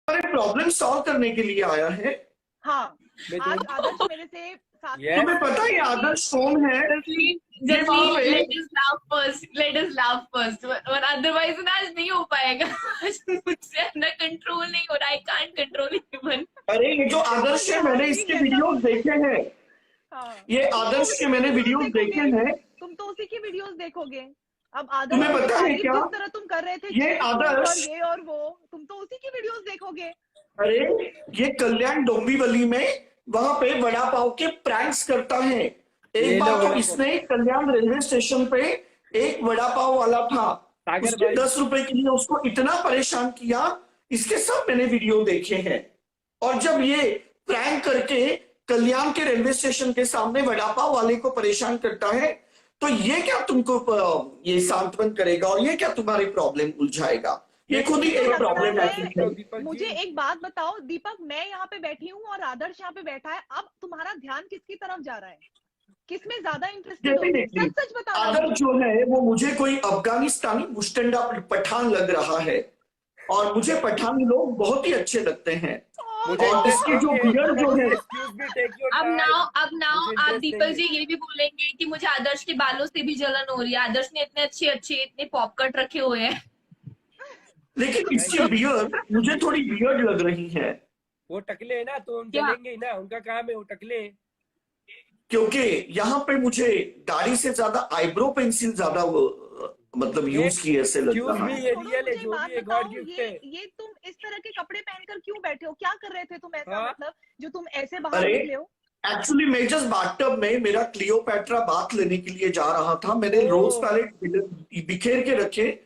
हमारे problem solve करने के लिए आया है। हाँ, आज आदर्श मेरे से साथ तुम्हें पता है आदर्श कौन है? let us laugh first. और otherwise ना आज नहीं हो पाएगा। मुझसे अंदर कंट्रोल नहीं हो रहा, I can't control even. अरे ये जो आदर्श है, मैंने इसके वीडियोस देखे हैं। ये आदर्श के मैंने वीडियोस देखे हैं। तुम तो उसी की वीडियोस देखोगे। अब आदर्श तुम्हें पता है क्या, जिस तरह तुम कर रहे थे, ये आदर्श ये और वो, तुम तो उसी की वीडियोस देखोगे। अरे ये कल्याण डोंबिवली में वहां पे वड़ा पाव के प्रैंक्स करता है। एक बार तो इसने कल्याण रेलवे स्टेशन पे एक वड़ा पाव वाला था, उसके 10 रुपए के लिए उसको इतना परेशान किया। इसके सब मैंने वीडियो देखे हैं। और जब ये प्रैंक करके कल्याण के रेलवे स्टेशन के सामने वड़ा पाव वाले को परेशान करता है, तो ये क्या तुमको ये सांत्वन करेगा और ये क्या तुम्हारी प्रॉब्लम उलझाएगा? ये खुद ही एक प्रॉब्लम है। मुझे एक बात बताओ दीपक, मैं यहाँ पे बैठी हूँ और आदर्श यहाँ पे बैठा है, अब तुम्हारा ध्यान किसकी तरफ जा रहा है? किसमें ज्यादा इंटरेस्टेड हो? सच बताओ। आदर्श जो है वो मुझे कोई अफगानिस्तानी मुश्तंडा पठान लग रहा है, और मुझे पठानी लोग बहुत ही अच्छे लगते हैं। और इसकी जो बियर्ड जो है, अब नाउ आप दीपक जी ये भी बोलेंगे कि मुझे आदर्श के बालों से भी जलन हो रही है। आदर्श ने इतने अच्छे इतने पॉपकट रखे हुए हैं, लेकिन इसकी बियर्ड मुझे थोड़ी बियर्ड लग रही है। वो टकले है ना, तो हम चलेंगे ही ना, उनका काम है वो टकले। क्योंकि यहाँ पे मुझे दाढ़ी से ज्यादा आईब्रो पेंसिल ज्यादा मतलब यूज की ऐसे लगता है। ये तुम इस तरह के कपड़े पहनकर क्यों बैठे हो? क्या कर रहे थे तुम ऐसा? मतलब जो तुम ऐसे बाहर निकले हो? एक्चुअली मैं जस्ट बाथटब में मेरा क्लियोपैट्रा बाथ लेने के लिए जा रहा था। मैंने रोज पैलेट बिखेर के रखे,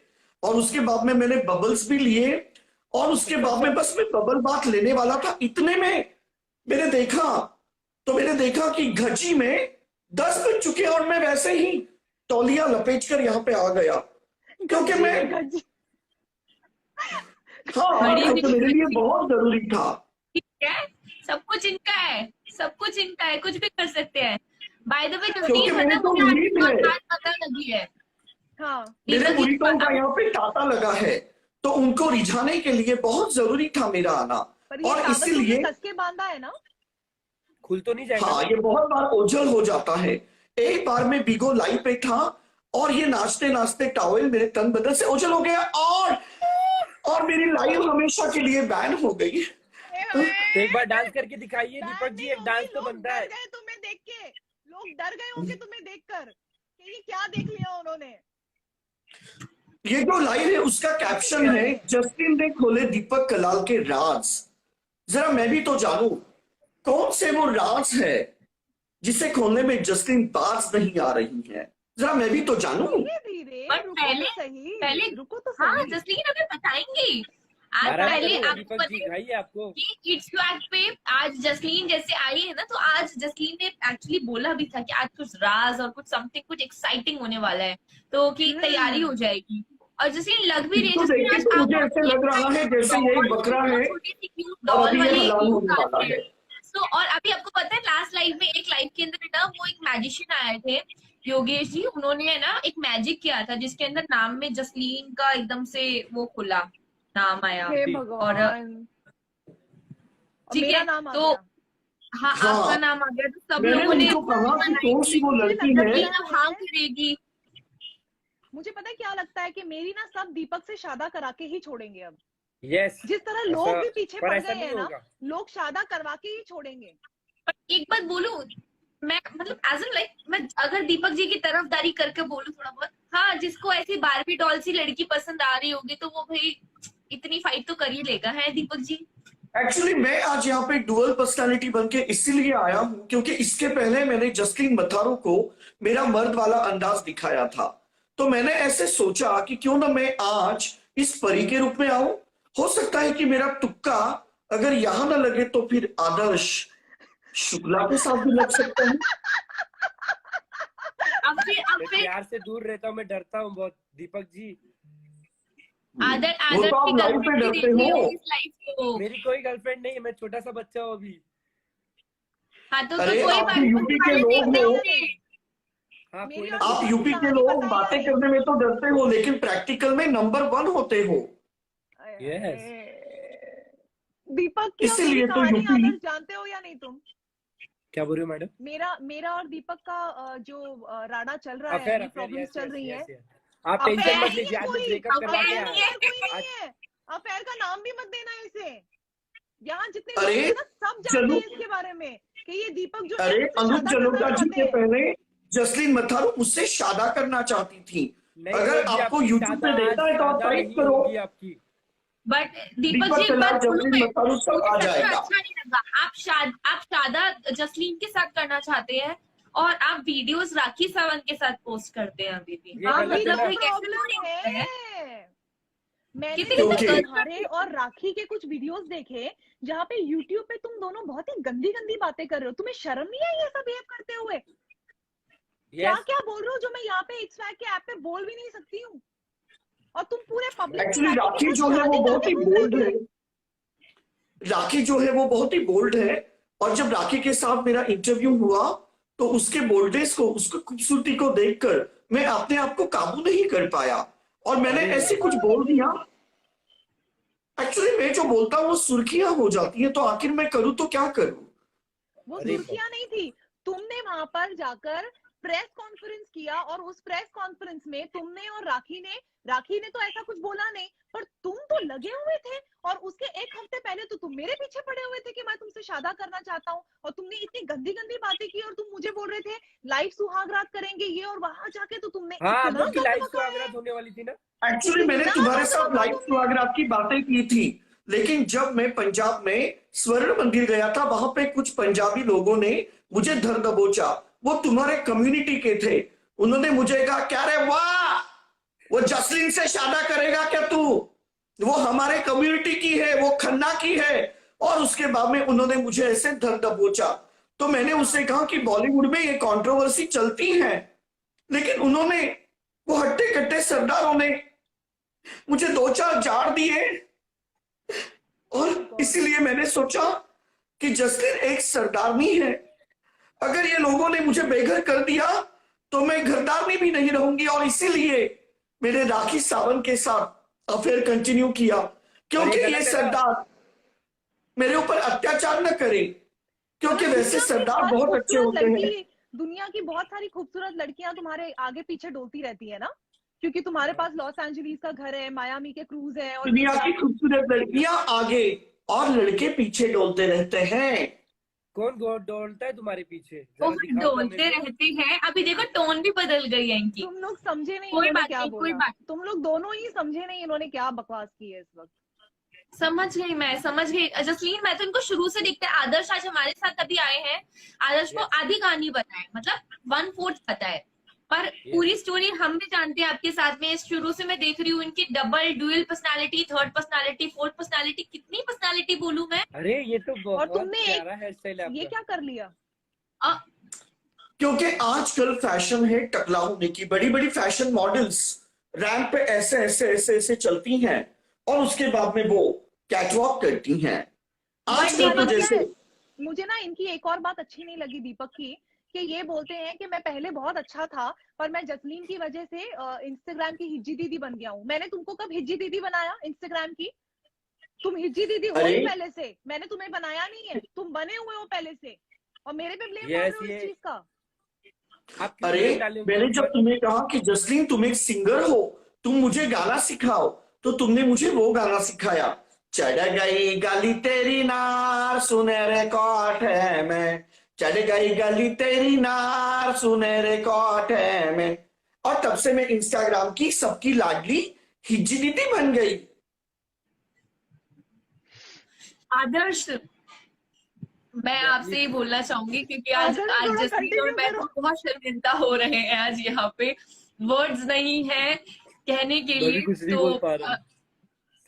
और उसके बाद में मैंने बबल्स भी लिए, और उसके बाद में बस मैं बबल बाथ लेने वाला था। इतने में मैंने देखा कि घची में 10 बज चुके, और मैं वैसे ही तौलिया लपेट कर यहाँ पे आ गया, क्योंकि मैं तो मेरे लिए बहुत जरूरी था। ठीक है, सब कुछ इनका है, कुछ भी कर सकते हैं। बाय द वे पता लगी है, मेरे मुरीदों का यहाँ पे तांता लगा है, तो उनको रिझाने के लिए बहुत जरूरी था मेरा आना, और इसीलिए कसके बांधा है ना, खुल तो नहीं जाएगा। हाँ, ये बहुत बार ओझल हो जाता है। एक बार मैं बिगो लाइव पे था, और ये नाचते नाचते टॉवेल मेरे तन बदन से ओझल हो गया, और मेरी लाइव हमेशा के लिए बैन हो गई। एक बार डांस करके दिखाइए दीपक जी, एक डांस तो बनता है। तुम्हें देख के लोग डर गए होंगे तुम्हें देखकर कि ये क्या देख लिया उन्होंने। ये जो लाइव है उसका कैप्शन है, जस्टिन ने खोले दीपक कलाल के राज। जरा मैं भी तो जानू कौन से वो राज है जिसे खोलने में जस्टिन बाज नहीं आ रही है। जरा मैं भी तो जानू। पहले रुको तो हाँ, जस्टिन अभी बताएंगे। आज पहले आपको पता कि इट्स यू एक्ट पे आज जसलीन जैसे आई है ना, तो आज जसलीन ने एक्चुअली बोला भी था कि आज कुछ राज और कुछ समथिंग कुछ एक्साइटिंग होने वाला है, तो कि तैयारी हो जाएगी। और जसलीन लग भी रही है, मुझे ऐसे लग रहा है जैसे ये बकरा है, डॉल वाली। तो और अभी आपको पता है लास्ट लाइव में, एक लाइव के अंदर ना वो एक मैजिशियन आए थे योगेश जी, उन्होंने है ना एक मैजिक किया था जिसके अंदर नाम में जसलीन का एकदम से वो खुला नाम आया, और ठीक है तो हाँ आपका नाम आ गया, तो सब लोगों ने हाँ करेगी। मुझे पता है क्या लगता है कि मेरी ना सब दीपक से शादा करा के ही छोड़ेंगे अब। यस, जिस तरह लोग भी पीछे पड़ गए हैं ना, लोग शादा करवा के ही छोड़ेंगे। पर एक बात बोलूं मैं, मतलब एज एन लाइक मैं अगर दीपक जी की तरफदारी करके बोलूं थोड़ा बहुत, हाँ जिसको ऐसी बारबी डॉल सी लड़की पसंद आ रही होगी तो वो भाई इतनी फाइट तो कर ही लेगा, है दीपक जी। एक्चुअली मैं आज यहाँ पे डुअल पर्सनालिटी बन के इसीलिए आया हूँ क्योंकि इसके पहले मैंने जस्टिन मथारो को मेरा मर्द वाला अंदाज दिखाया था, तो मैंने ऐसे सोचा कि क्यों ना मैं आज इस परी के रूप में आऊं। हो सकता है कि मेरा तुक्का अगर यहाँ ना लगे तो फिर आदर्श शुक्ला के साथ भी लग सकता है। अब प्यार से दूर रहता हूँ, मैं डरता हूँ बहुत दीपक जी। आदर्श की गर्लफ्रेंड हो? मेरी कोई गर्लफ्रेंड नहीं है, मैं छोटा सा बच्चा हूँ अभी। हाँ तो कोई बात नहीं, यूपी के लोग हो, आप यूपी के लोग बातें करने में तो डरते हो लेकिन प्रैक्टिकल में नंबर 1 होते हो। यस दीपक की और मेरी इसीलिए तो कहानी यूपी आदर्श जानते हो या नहीं तुम? क्या बोल रहे हो मैडम? मेरा और दीपक का जो राडा चल रहा है, अफेयर, प्रॉब्लम्स चल रही है। आप टेंशन अफेयर मत नहीं लीजिए, है आज मैं कोई, ब्रेकअप करवा के अफेयर आया। कोई नहीं है। अफेयर का नाम भी मत देना इसे। यहाँ जितने लोग अरे हैं ना सब जानते जनु हैं इसके बारे में कि ये दीपक जो है अरे मुझसे अनूप शादी करना जलोटा जी चाहते के हैं। पहले जसलीन मथारू मुझसे शादा करना चाहती थी। नहीं अगर होगी आपको आपकी यूट्यूब पे शादा, देखना है तो आप शादा टाइप नहीं करो होगी आपकी। बट दीपक दीपक जी एक कलाल बात बोलूं जसलीन मैं, मथारू सब मुझे आ सच में जाएगा। अच्छा नहीं लगा। आप शादा जसलीन के साथ करना चाहते हैं और आप वीडियोस राखी सावंत के साथ पोस्ट करते हैं अभी भी। ये आप गलत है मतलब ना? कोई कैसे प्रॉब्लम थोड़ी होते हैं। है। मैंने कितने तो क्योंकि तुम्हारे और राखी के कुछ वीडियोस देखे जहाँ पे यूट्यूब पे तुम दोनों बहुत ही गंदी गंदी बातें कर रहे हो। तुम्हें शर्म नहीं आई ऐसा बिहेव करते हुए? क्या यस, क्या बोल रहे हो जो मैं यहाँ पे इट्सवैग के ऐप पे बोल भी नहीं सकती हूँ। और तुम पूरे पब्लिक में एक्चुअली राखी के राखी साथ जो है वो शादी बहुत करके ही घूम रहे बोल्ड है। थे। राखी जो है वो बहुत ही बोल्ड है, और जब राखी के साथ मेरा इंटरव्यू हुआ तो उसके बोल्डनेस को, उसकी खूबसूरती को देखकर मैं अपने आप को काबू नहीं कर पाया और मैंने अरे ऐसे यार। कुछ बोल दिया। एक्चुअली मैं जो बोलता हूँ वो सुर्खियां हो जाती हैं, तो आखिर मैं करूँ तो क्या करूँ। वो अरे सुर्खियां नहीं थी। तुमने वहां पर जाकर प्रेस कॉन्फ्रेंस किया और उस प्रेस कॉन्फ्रेंस में तुमने और राखी ने तो ऐसा कुछ बोला नहीं, पर तुम तो लगे हुए थे। और उसके एक हफ्ते पहले तो तुम मेरे पीछे पड़े हुए थे कि मैं तुमसे शादा करना चाहता हूँ, और तुमने इतनी गंदी गंदी बातें की और तुम मुझे बोल रहे थे लाइव सुहागरात करेंगे ये, और वहां जाके तो तुमने हाँ, आप इतना लोग की गंद लाइव बकाया है, सुहागरात होने वाली थी ना? एक्चुअली मैंने इतना तुम्हारे गंद साथ बका लाइव तुमने। सुहागरात की बातें की थी, लेकिन जब मैं पंजाब में स्वर्ण मंदिर गया था वहां पे कुछ पंजाबी लोगों ने मुझे धर दबोचा। वो तुम्हारे कम्युनिटी के थे। उन्होंने मुझे कहा क्या रे वाह, वो जसलीन से शादा करेगा क्या तू, वो हमारे कम्युनिटी की है, वो खन्ना की है। और उसके बाद में उन्होंने मुझे ऐसे धर दबोचा। तो मैंने उससे कहा कि बॉलीवुड में ये कंट्रोवर्सी चलती है, लेकिन उन्होंने, वो हट्टे कट्टे सरदारों ने मुझे दो चार झाड़ दिए, और इसीलिए मैंने सोचा कि जसलीन एक सरदारनी है। अगर ये लोगों ने मुझे बेघर कर दिया तो मैं घरदारनी भी नहीं रहूंगी, और इसीलिए मैंने राखी सावंत के साथ अफेयर कंटिन्यू किया, क्योंकि अरे ये गलत है ना? सरदार मेरे ऊपर अत्याचार न करे, क्योंकि मतलब वैसे दुनिया की सरदार हर बहुत अच्छे खूबसूरत होते हैं। लड़की, दुनिया की बहुत सारी खूबसूरत लड़कियां तुम्हारे आगे पीछे डोलती रहती है ना, क्योंकि तुम्हारे पास लॉस एंजलिस का घर है, मायामी के क्रूज है, और दुनिया की खूबसूरत लड़कियां आगे और लड़के पीछे डोलते रहते हैं। कौन डोलता है तुम्हारे पीछे? वो जरा दिखाओ तो डोलते हमें। रहते हैं। अभी देखो टोन भी बदल गई है इनकी। तुम लोग समझे नहीं कोई इन्होंने बात क्या नहीं, कोई बोला। बात तुम लोग दोनों ही समझे नहीं इन्होंने क्या बकवास की है इस वक्त। समझ गई, मैं समझ गई जसलीन। मैं तो इनको शुरू से देखते हैं। आदर्श आज हमारे साथ अभी आए हैं। आदर्श को आधी कहानी पता है, मतलब 1/4 पता है, पर पूरी स्टोरी हम भी जानते हैं आपके साथ में। शुरू से मैं देख रही हूँ इनकी double dual personality, third personality, fourth personality, कितनी पर्सनालिटी बोलूं मैं। अरे ये तो और बहुत तुमने प्यारा हेयर स्टाइल है ये आपका। क्या कर लिया? अ, क्योंकि आजकल फैशन है टकला होने की। बड़ी बड़ी फैशन मॉडल्स रैंप पे ऐसे ऐसे ऐसे ऐसे चलती हैं, और उसके बाद में वो कैटवॉक करती हैं। आजकल तो दीपक क्या जैसे है? मुझे ना इनकी एक और बात अच्छी नहीं लगी दीपक की, कि ये बोलते हैं कि मैं पहले बहुत अच्छा था पर मैं जसलीन की वजह से इंस्टाग्राम की हिज्जी दीदी बन गया हूँ। मैंने तुमको कब हिज्जी दीदी बनाया इंस्टाग्राम की? तुम हिज्जी दीदी हो ही अरे पहले से, मैंने तुम्हें बनाया नहीं है, तुम बने हुए हो पहले से, और मेरे पे ब्लेम डाल यस, रहे हो ये इस चीज का। आप क्यों अरे blame डाले उनके मैंने जब ऊपर? तुम्हें कहा कि जसलीन तुम एक सिंगर हो, तुम मुझे गाना सिखाओ, तो तुमने मुझे वो गाना सिखाया, चढ़ गई गली तेरी नार सुनहरे कोठे में, चढ़ गई गली तेरी नार सुनहरे कोठे में। और तब से मैं इंस्टाग्राम की सबकी लाडली हिज्जी दीदी बन गई। आदर्श, मैं आपसे ये बोलना चाहूंगी क्योंकि आज आदर्श, आज थोड़ा जसलीन और continue मैं करो। तो बहुत शर्मिंदा हो रहे हैं आज यहाँ पे। वर्ड्स नहीं है कहने के मैं भी लिए, कुछ नहीं तो बोल पा रहा हूँ।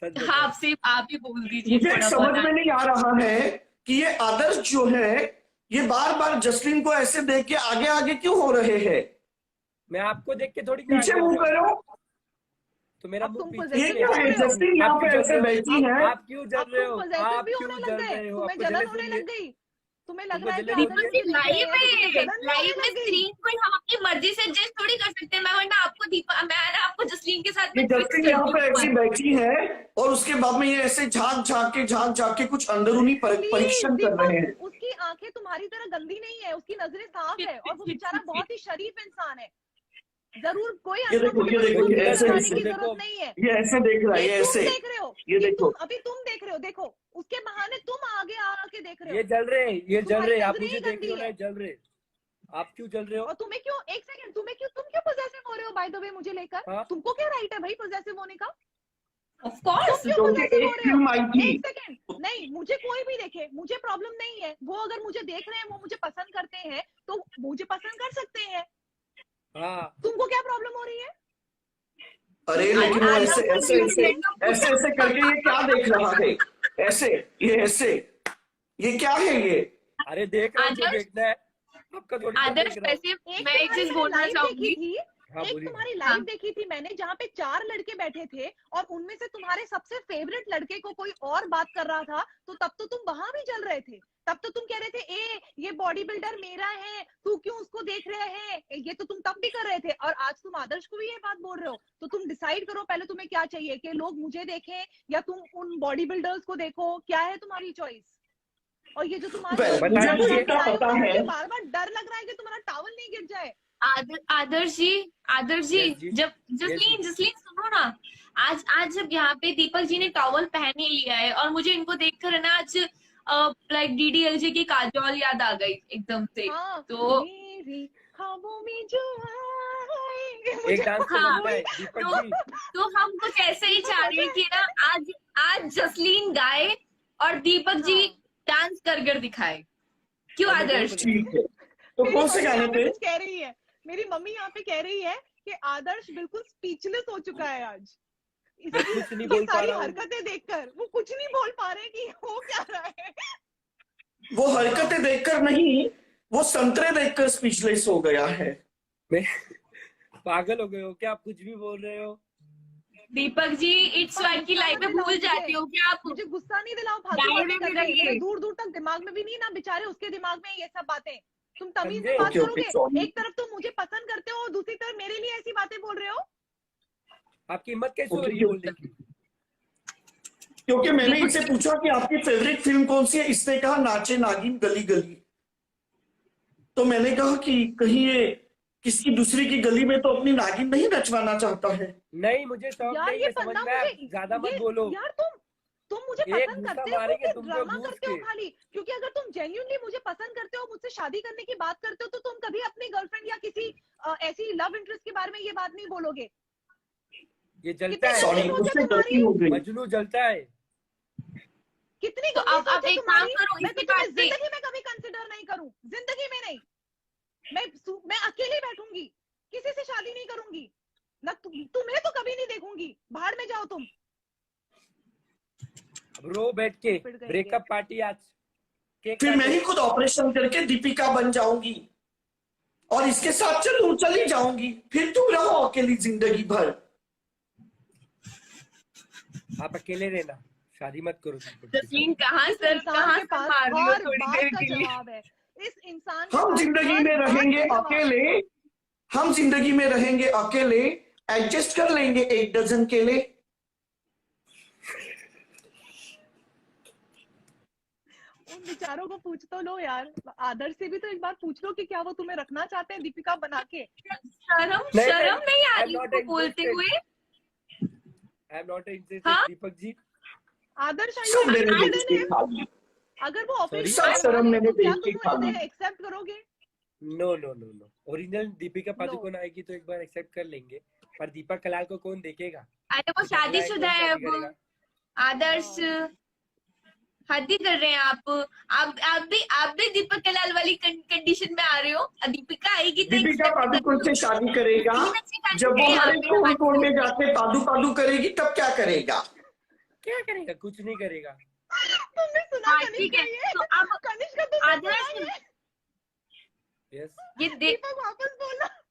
सच बताओ। आपसे आप ही बोल दीजिए मुझे थोड़ा समझ बहुत। में नहीं आ रहा है कि ये आदर्श जो है ये बार बार जसलीन को ऐसे देख के आगे आगे क्यों हो रहे हैं। मैं आपको देख के थोड़ी ना पीछे आगे मुंह हो रहा हूँ। करो। तो मेरा अब मुंह तुम पीछे ये possessive क्या भी हो है, रहे हो? जसलीन यहाँ आप पे क्यों जल ऐसे रहे हो? बैठी है। आप क्यों जल अब रहे तुम हो? possessive आप भी क्यों होने जल लग गए, रहे हो? तुम्हें आपको जलन जलन होने हो रही है? लग गई, तुम्हें लग तुमको रहा है कि जलन आदर्श होती है? को देख रहे हैं, तो तुम्हें जलन नहीं लाइव होने में लग गई? स्क्रीन पर हम अपनी मर्जी से एडजस्ट थोड़ी कर सकते हैं। मैं वरना आपको आपको जसलीन के साथ ये में fix जस्टिन कर यहाँ पे दूंगी। ऐसी बैठी है और उसके बाद में ये ऐसे झांक झांक के कुछ अंदरूनी Please, परीक्षण कर रहे हैं। दीपक, उसकी आंखें तुम्हारी तरह गंदी नहीं है, उसकी नजरें साफ है और वो बेचारा बहुत ही शरीफ इंसान है। जरूर कोई ये देखो, ये देखो, ये ऐसे लगाने ऐसे की देखो। जरूरत नहीं है। ये ऐसे देख रहा है, ये तुम ऐसे, देख रहे हो, ये देखो। अभी तुम देख रहे हो, देखो उसके बहाने तुम आगे आके देख रहे ये हो जल रहे हैं, ये जल रहे हैं। आप तुम्हारी मुझे नजरें देख रहे हो गंदी ना, है। ये जल रहे हैं। आप क्यों जल रहे हो? और तुम्हें क्यों, एक सेकंड, तुम क्यों पोजेसिव हो रहे हो बाय द वे मुझे लेकर? हाँ? तुमको क्या राइट है भाई पोजेसिव होने का? Of course, क्यों क्योंकि possessive हो एक रहे हो? फिल्म आई थी, एक सेकंड, नहीं, मुझे कोई भी देखे, मुझे प्रॉब्लम नहीं है। वो अगर मुझे देख रहे हैं, वो मुझे पसंद करते हैं, तो मुझे पसंद कर सकते हैं। हाँ, तुमको क्या प्रॉब्लम हो रही है? अरे लेकिन वो ऐसे ऐसे ऐसे ऐसे ऐसे करके ये क्या देख रहा है? ऐसे, ये ऐसे, ये क्या है ये? अरे देख रहे हो जो आदर्श- देखना है, आपका थोड़ी ना आदर्श देख रहा हूँ। वैसे मैं एक चीज बोलना लाइव चाहूंगी। देखी थी, हाँ, एक बोलिए। तुम्हारी हाँ। लाइव देखी थी मैंने, जहाँ पे 4 लड़के बैठे थे और उनमें से तुम्हारे सबसे फेवरेट लड़के को कोई और बात कर रहा था, तो तब तो तुम वहां भी जल रहे थे। तब तो तुम कह रहे थे, ए ये बॉडी बिल्डर मेरा है, तू क्यों उसको देख रहे हैं? ये तो तुम तब भी कर रहे थे, और आज तुम आदर्श को भी ये बात बोल रहे हो। तो तुम डिसाइड करो पहले, तुम्हें क्या चाहिए, कि लोग मुझे देखें या तुम उन बॉडी बिल्डर्स को देखो? क्या है तुम्हारी चॉइस? और ये जो तुम्हारे Well, मुझे तो मुझे इतना पता है। बार बार डर लग रहा है कि तुम्हारा टॉवल नहीं गिर जाए। आदर्श जी, Yes, जी। जब जसलीन सुनो ना, आज जब यहाँ पे दीपक जी ने टॉवल पहन ही लिया है और मुझे इनको देखकर है ना आज लाइक DDLJ की काजोल याद आ गई एकदम से। हाँ, तो मेरी ख्वाबों में जो आए, एक मुझे- डांस तो हाँ, बनता है दीपक तो- जी। तो हम कुछ ऐसे ही चाह रहे हैं कि ना आज जसलीन गाए और दीपक जी हाँ। डांस कर दिखाए। क्यों हाँ, आदर्श? ठीक है, तो मेरी कौन से मम्मी गाने यहाँ पे पे? कुछ कह रही है, मेरी मम्मी यहाँ पे कह रही है कि आदर्श बिल्कुल स्पीचलेस हो चुका है आज। मैं कुछ नहीं ये बोल पा सारी रहा हूँ। हरकतें देखकर वो कुछ नहीं बोल पा रहे कि हो क्या रहा है। वो हरकतें देखकर नहीं, वो संतरे देखकर स्पीचलेस हो गया है। मैं पागल हो गए हो क्या? आप कुछ भी बोल रहे हो। दीपक जी इट्स वन की लाइफ में भूल जाती हो क्या आप? मुझे गुस्सा नहीं दिलाओ फालतू डायरी बातें में करके। रहिए। मेरे दूर दूर तक दिमाग में भी नहीं ना, बेचारे उसके दिमाग में ये सब बातें। तुम तमीज समझे? से बात ओके, ओके, करोगे। sorry। एक तरफ तुम मुझे पसंद करते हो और दूसरी तरफ मेरे लिए ऐसी बातें बोल रहे हो। आपकी हिम्मत कैसे हो ओके, रही है बोलने की? क्योंकि मैंने इनसे पूछा कि आपकी फेवरेट फिल्म कौन सी है, इसने कहा नाचे नागिन गली गली। तो मैंने कहा कि कहीं ये किसी दूसरी की गली में तो अपनी नागिन नहीं नचवाना चाहता है। नहीं, मुझे शौक यार नहीं ये है, समझ बंदा में आया। मुझे ज्यादा मत ये- बोलो। यार तुम मुझे एक पसंद गुस्सा करते हो मारेंगे कि तुम पे ड्रामा घूस करते हो के। खाली? क्योंकि अगर तुम जेन्युइनली मुझे पसंद करते हो, मुझसे शादी करने की बात करते हो, तो तुम कभी अपनी गर्लफ्रेंड या किसी ऐसी लव इंटरेस्ट के बारे में ये बात नहीं बोलोगे। ये जलता कितनी है। सॉरी, गंदी सोच मुझसे है गलती तुम्हारी, हो गई। मजनू जलता है। कितनी तो गंदी अब सोच है एक काम तुम्हारी। करो, मैं इसी तो तुम्हें बात पे- जिंदगी में कभी कंसिडर नहीं करूं, जिंदगी में नहीं। मैं अकेली बैठूंगी, किसी से शादी नहीं करूंगी ना। तुम्हें तो कभी नहीं देखूंगी, बाहर में जाओ तुम। अब रो बैठ के पिट गई ब्रेकअप पार्टी आज। केक फिर मैं काटो। ही खुद ऑपरेशन करके दीपिका बन जाऊंगी और इसके साथ चली जाऊंगी। फिर तुम रहो अकेली जिंदगी भर। आप अकेले रहना, शादी मत करो दीपक जी से। जसलीन कहाँ इस सर इंसान के पास मार रही हो हर थोड़ी बात देर का के लिए? जवाब है। इस इंसान के हम पास जिंदगी हर में बात रहेंगे का जवाब है। अकेले, हम जिंदगी में रहेंगे अकेले, एडजस्ट कर लेंगे 1 डजन केले। उन बेचारों को पूछ तो लो यार। आदर्श से भी तो एक बार पूछ लो कि क्या वो तुम्हें रखना चाहते हैं दीपिका बना के। शर्म नहीं, नहीं आ I'm रही not उनको बोलते interested. हुए? आई एम नॉट इंटरेस्टेड हाँ? दीपक जी। आदर्श सब मैंने आयु देख के खा लिया। अगर वो Sorry? ऑपरेशन सब शर्म मैंने तो क्या देख के तुम खा ली। इसे एक्सेप्ट करोगे? No no no no, original Deepika Padukone आएगी तो एक बार एक्सेप्ट कर लेंगे, पर दीपक कलाल को कौन देखेगा? अरे वो शादीशुदा है शादी अब। करेगा? आदर्श हद ही कर रहे हैं आप भी दीपक कलाल वाली कंडीशन में आ रहे हो। दीपिका आएगी तो दीपिका accept पादुकोण से कर शादी करेगा। तीन अच्छी बातें जब वो हैं हमारे यहाँ पे। कोण में जाके पादू करेगी तब क्या करेगा? क्या करेगा? कुछ नहीं करेगा। तुमने सुना हाँ, कनिष्क ठीक है। का ये? तो अब कनिष्क का तुमने आदर्श सुना ये? यस, ये दीपक वापस बोला।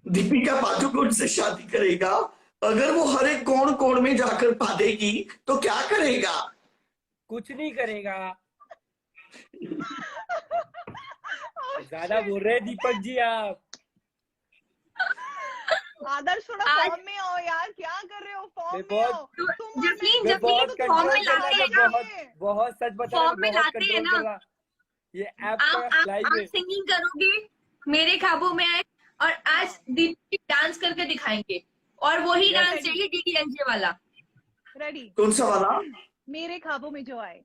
दीपिका पादुकोण से शादी करेगा। अगर वो हर एक कोण में जाकर पादेगी तो क्या करेगा? कुछ नहीं करेगा। ज्यादा बोल रहे हैं दीपक जी आप। आदर्श थोड़ा आज- फॉर्म में आओ यार, क्या कर रहे हो, फॉर्म मैं में बहुत- आओ। तुम और जसलीन मैं मैं बहुत तो फॉर्म में कंट्रोल लाते कर हैं रहा ना। हूँ, बहुत सच बता रहा हूँ, फॉर्म में बहुत लाते हैं कंट्रोल ना। कर रहा। ये ऐप आप का लाइव है। सिंगिंग करोगे, मेरे ख्वाबों में आए, और आज दीदी डांस करके दिखाएंगे, और वही Yes. डांस चाहिए DDLJ वाला। रेडी, कौन सा वाला? मेरे ख्वाबों में जो आए।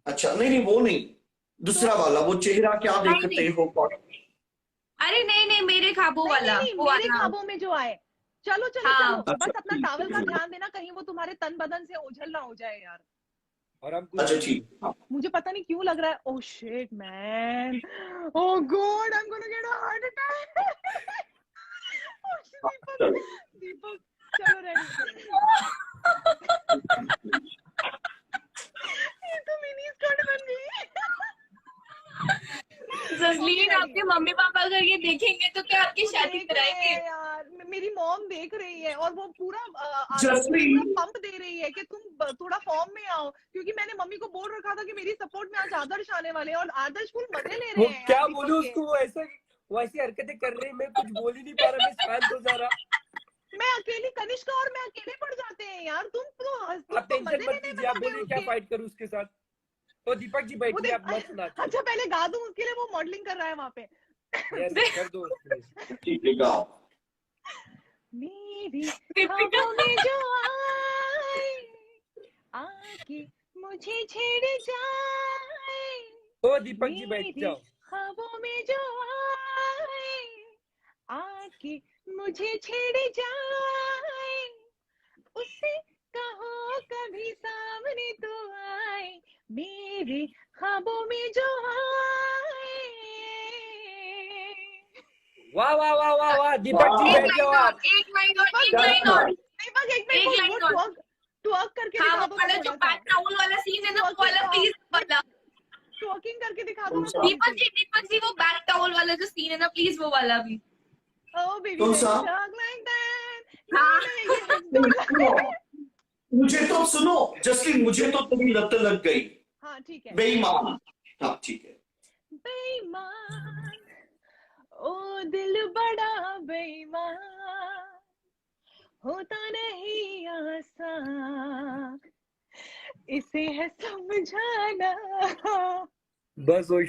अच्छा नहीं वो नहीं, दूसरा वाला, वो चेहरा क्या नहीं, देखते नहीं। हो कौन? अरे नहीं, मेरे ख्वाबों नहीं, वाला, नहीं, वो मेरे वाला। ख्वाबों में जो आए। चलो चलो हाँ। चलो, अच्छा, बस अपना ठीक, टावल का ठीक। ध्यान देना, कहीं वो तुम्हारे तन बदन से ओझल ना हो जाए यार। और हम अच्छा कुछ ठीक, हाँ। मुझे पता नहीं क्यों लग रहा है, oh shit man, oh God, I am gonna get a heart attack. Deepak, Deepak, चलो रेडी। ये तो मिनी स्कर्ट बन गई। जसलीन, आपके मम्मी पापा अगर ये देखेंगे तो क्या आपकी वो शादी देख रहे कराएंगे? हैं यार, मेरी मॉम देख रही है और वो पूरा जसलीन। पूरा पंप दे रही है कि तुम थोड़ा फॉर्म में आओ, क्योंकि मैंने मम्मी को बोल रखा था कि मेरी सपोर्ट में आज आदर्श आने वाले हैं, और आदर्श फुल मजे ले रहे वो हैं क्या यार बोलूं दीपक के। उसको, वो ऐसी हरकतें कर रही, मैं कुछ बोल ही नहीं पा रहा, मैं शांत हो जा रहा। मैं अकेली, कनिष्का और मैं अकेले पड़ जाते हैं यार, तुम तो आप मजे टेंशन मत लेने कीजिए, में आप लगे बोलिए हो क्या उसके। फाइट करूं उसके साथ। तो दीपक जी वो बैठिए, देख, आप मत नाचिए। अच्छा पहले गा दूं उसके लिए, वो मॉडलिंग कर रहा है वहां पे। यस, कर दो उसके लिए। ठीक है गाओ। मेरी ख्वाबों में जो आए, आके मुझे छेड़ जाए, तो दीपक जी बैठ मेरी जाओ। ख्वाबों में जो आए, आके मुझे छेड़ जाए, उससे कहो कभी सामने तो आए, मेरे ख्वाबों में जो आए। वाह वाह वाह वाह वाह, दीपक जी वाह। एक बैठ जाओ लाइन और, आप। एक लाइन और, एक क्या लाइन और। दीपक एक एक मिनट, लाइन वो और। ट्वर्क करके हाँ, दिखा वो दो वाला ना जो थोड़ा सा, बैक टाउल वाला सीन है ना, वो वाला प्लीज वाला। ट्वर्किंग करके दिखा दो ना दीपक थोड़ी जी, वो बैक टाउल वाला जो सीन है ना, प्लीज वो वाला भी। ओ बेबी कौन सा? हाँ। मुझे तो सुनो जसलीन, मुझे तो तेरी लत लग गई, हाँ ठीक है। बेईमान। हाँ ठीक है। बेईमान, ओ दिल बड़ा बेईमान, होता नहीं आसान, इसे है समझाना, बस वही।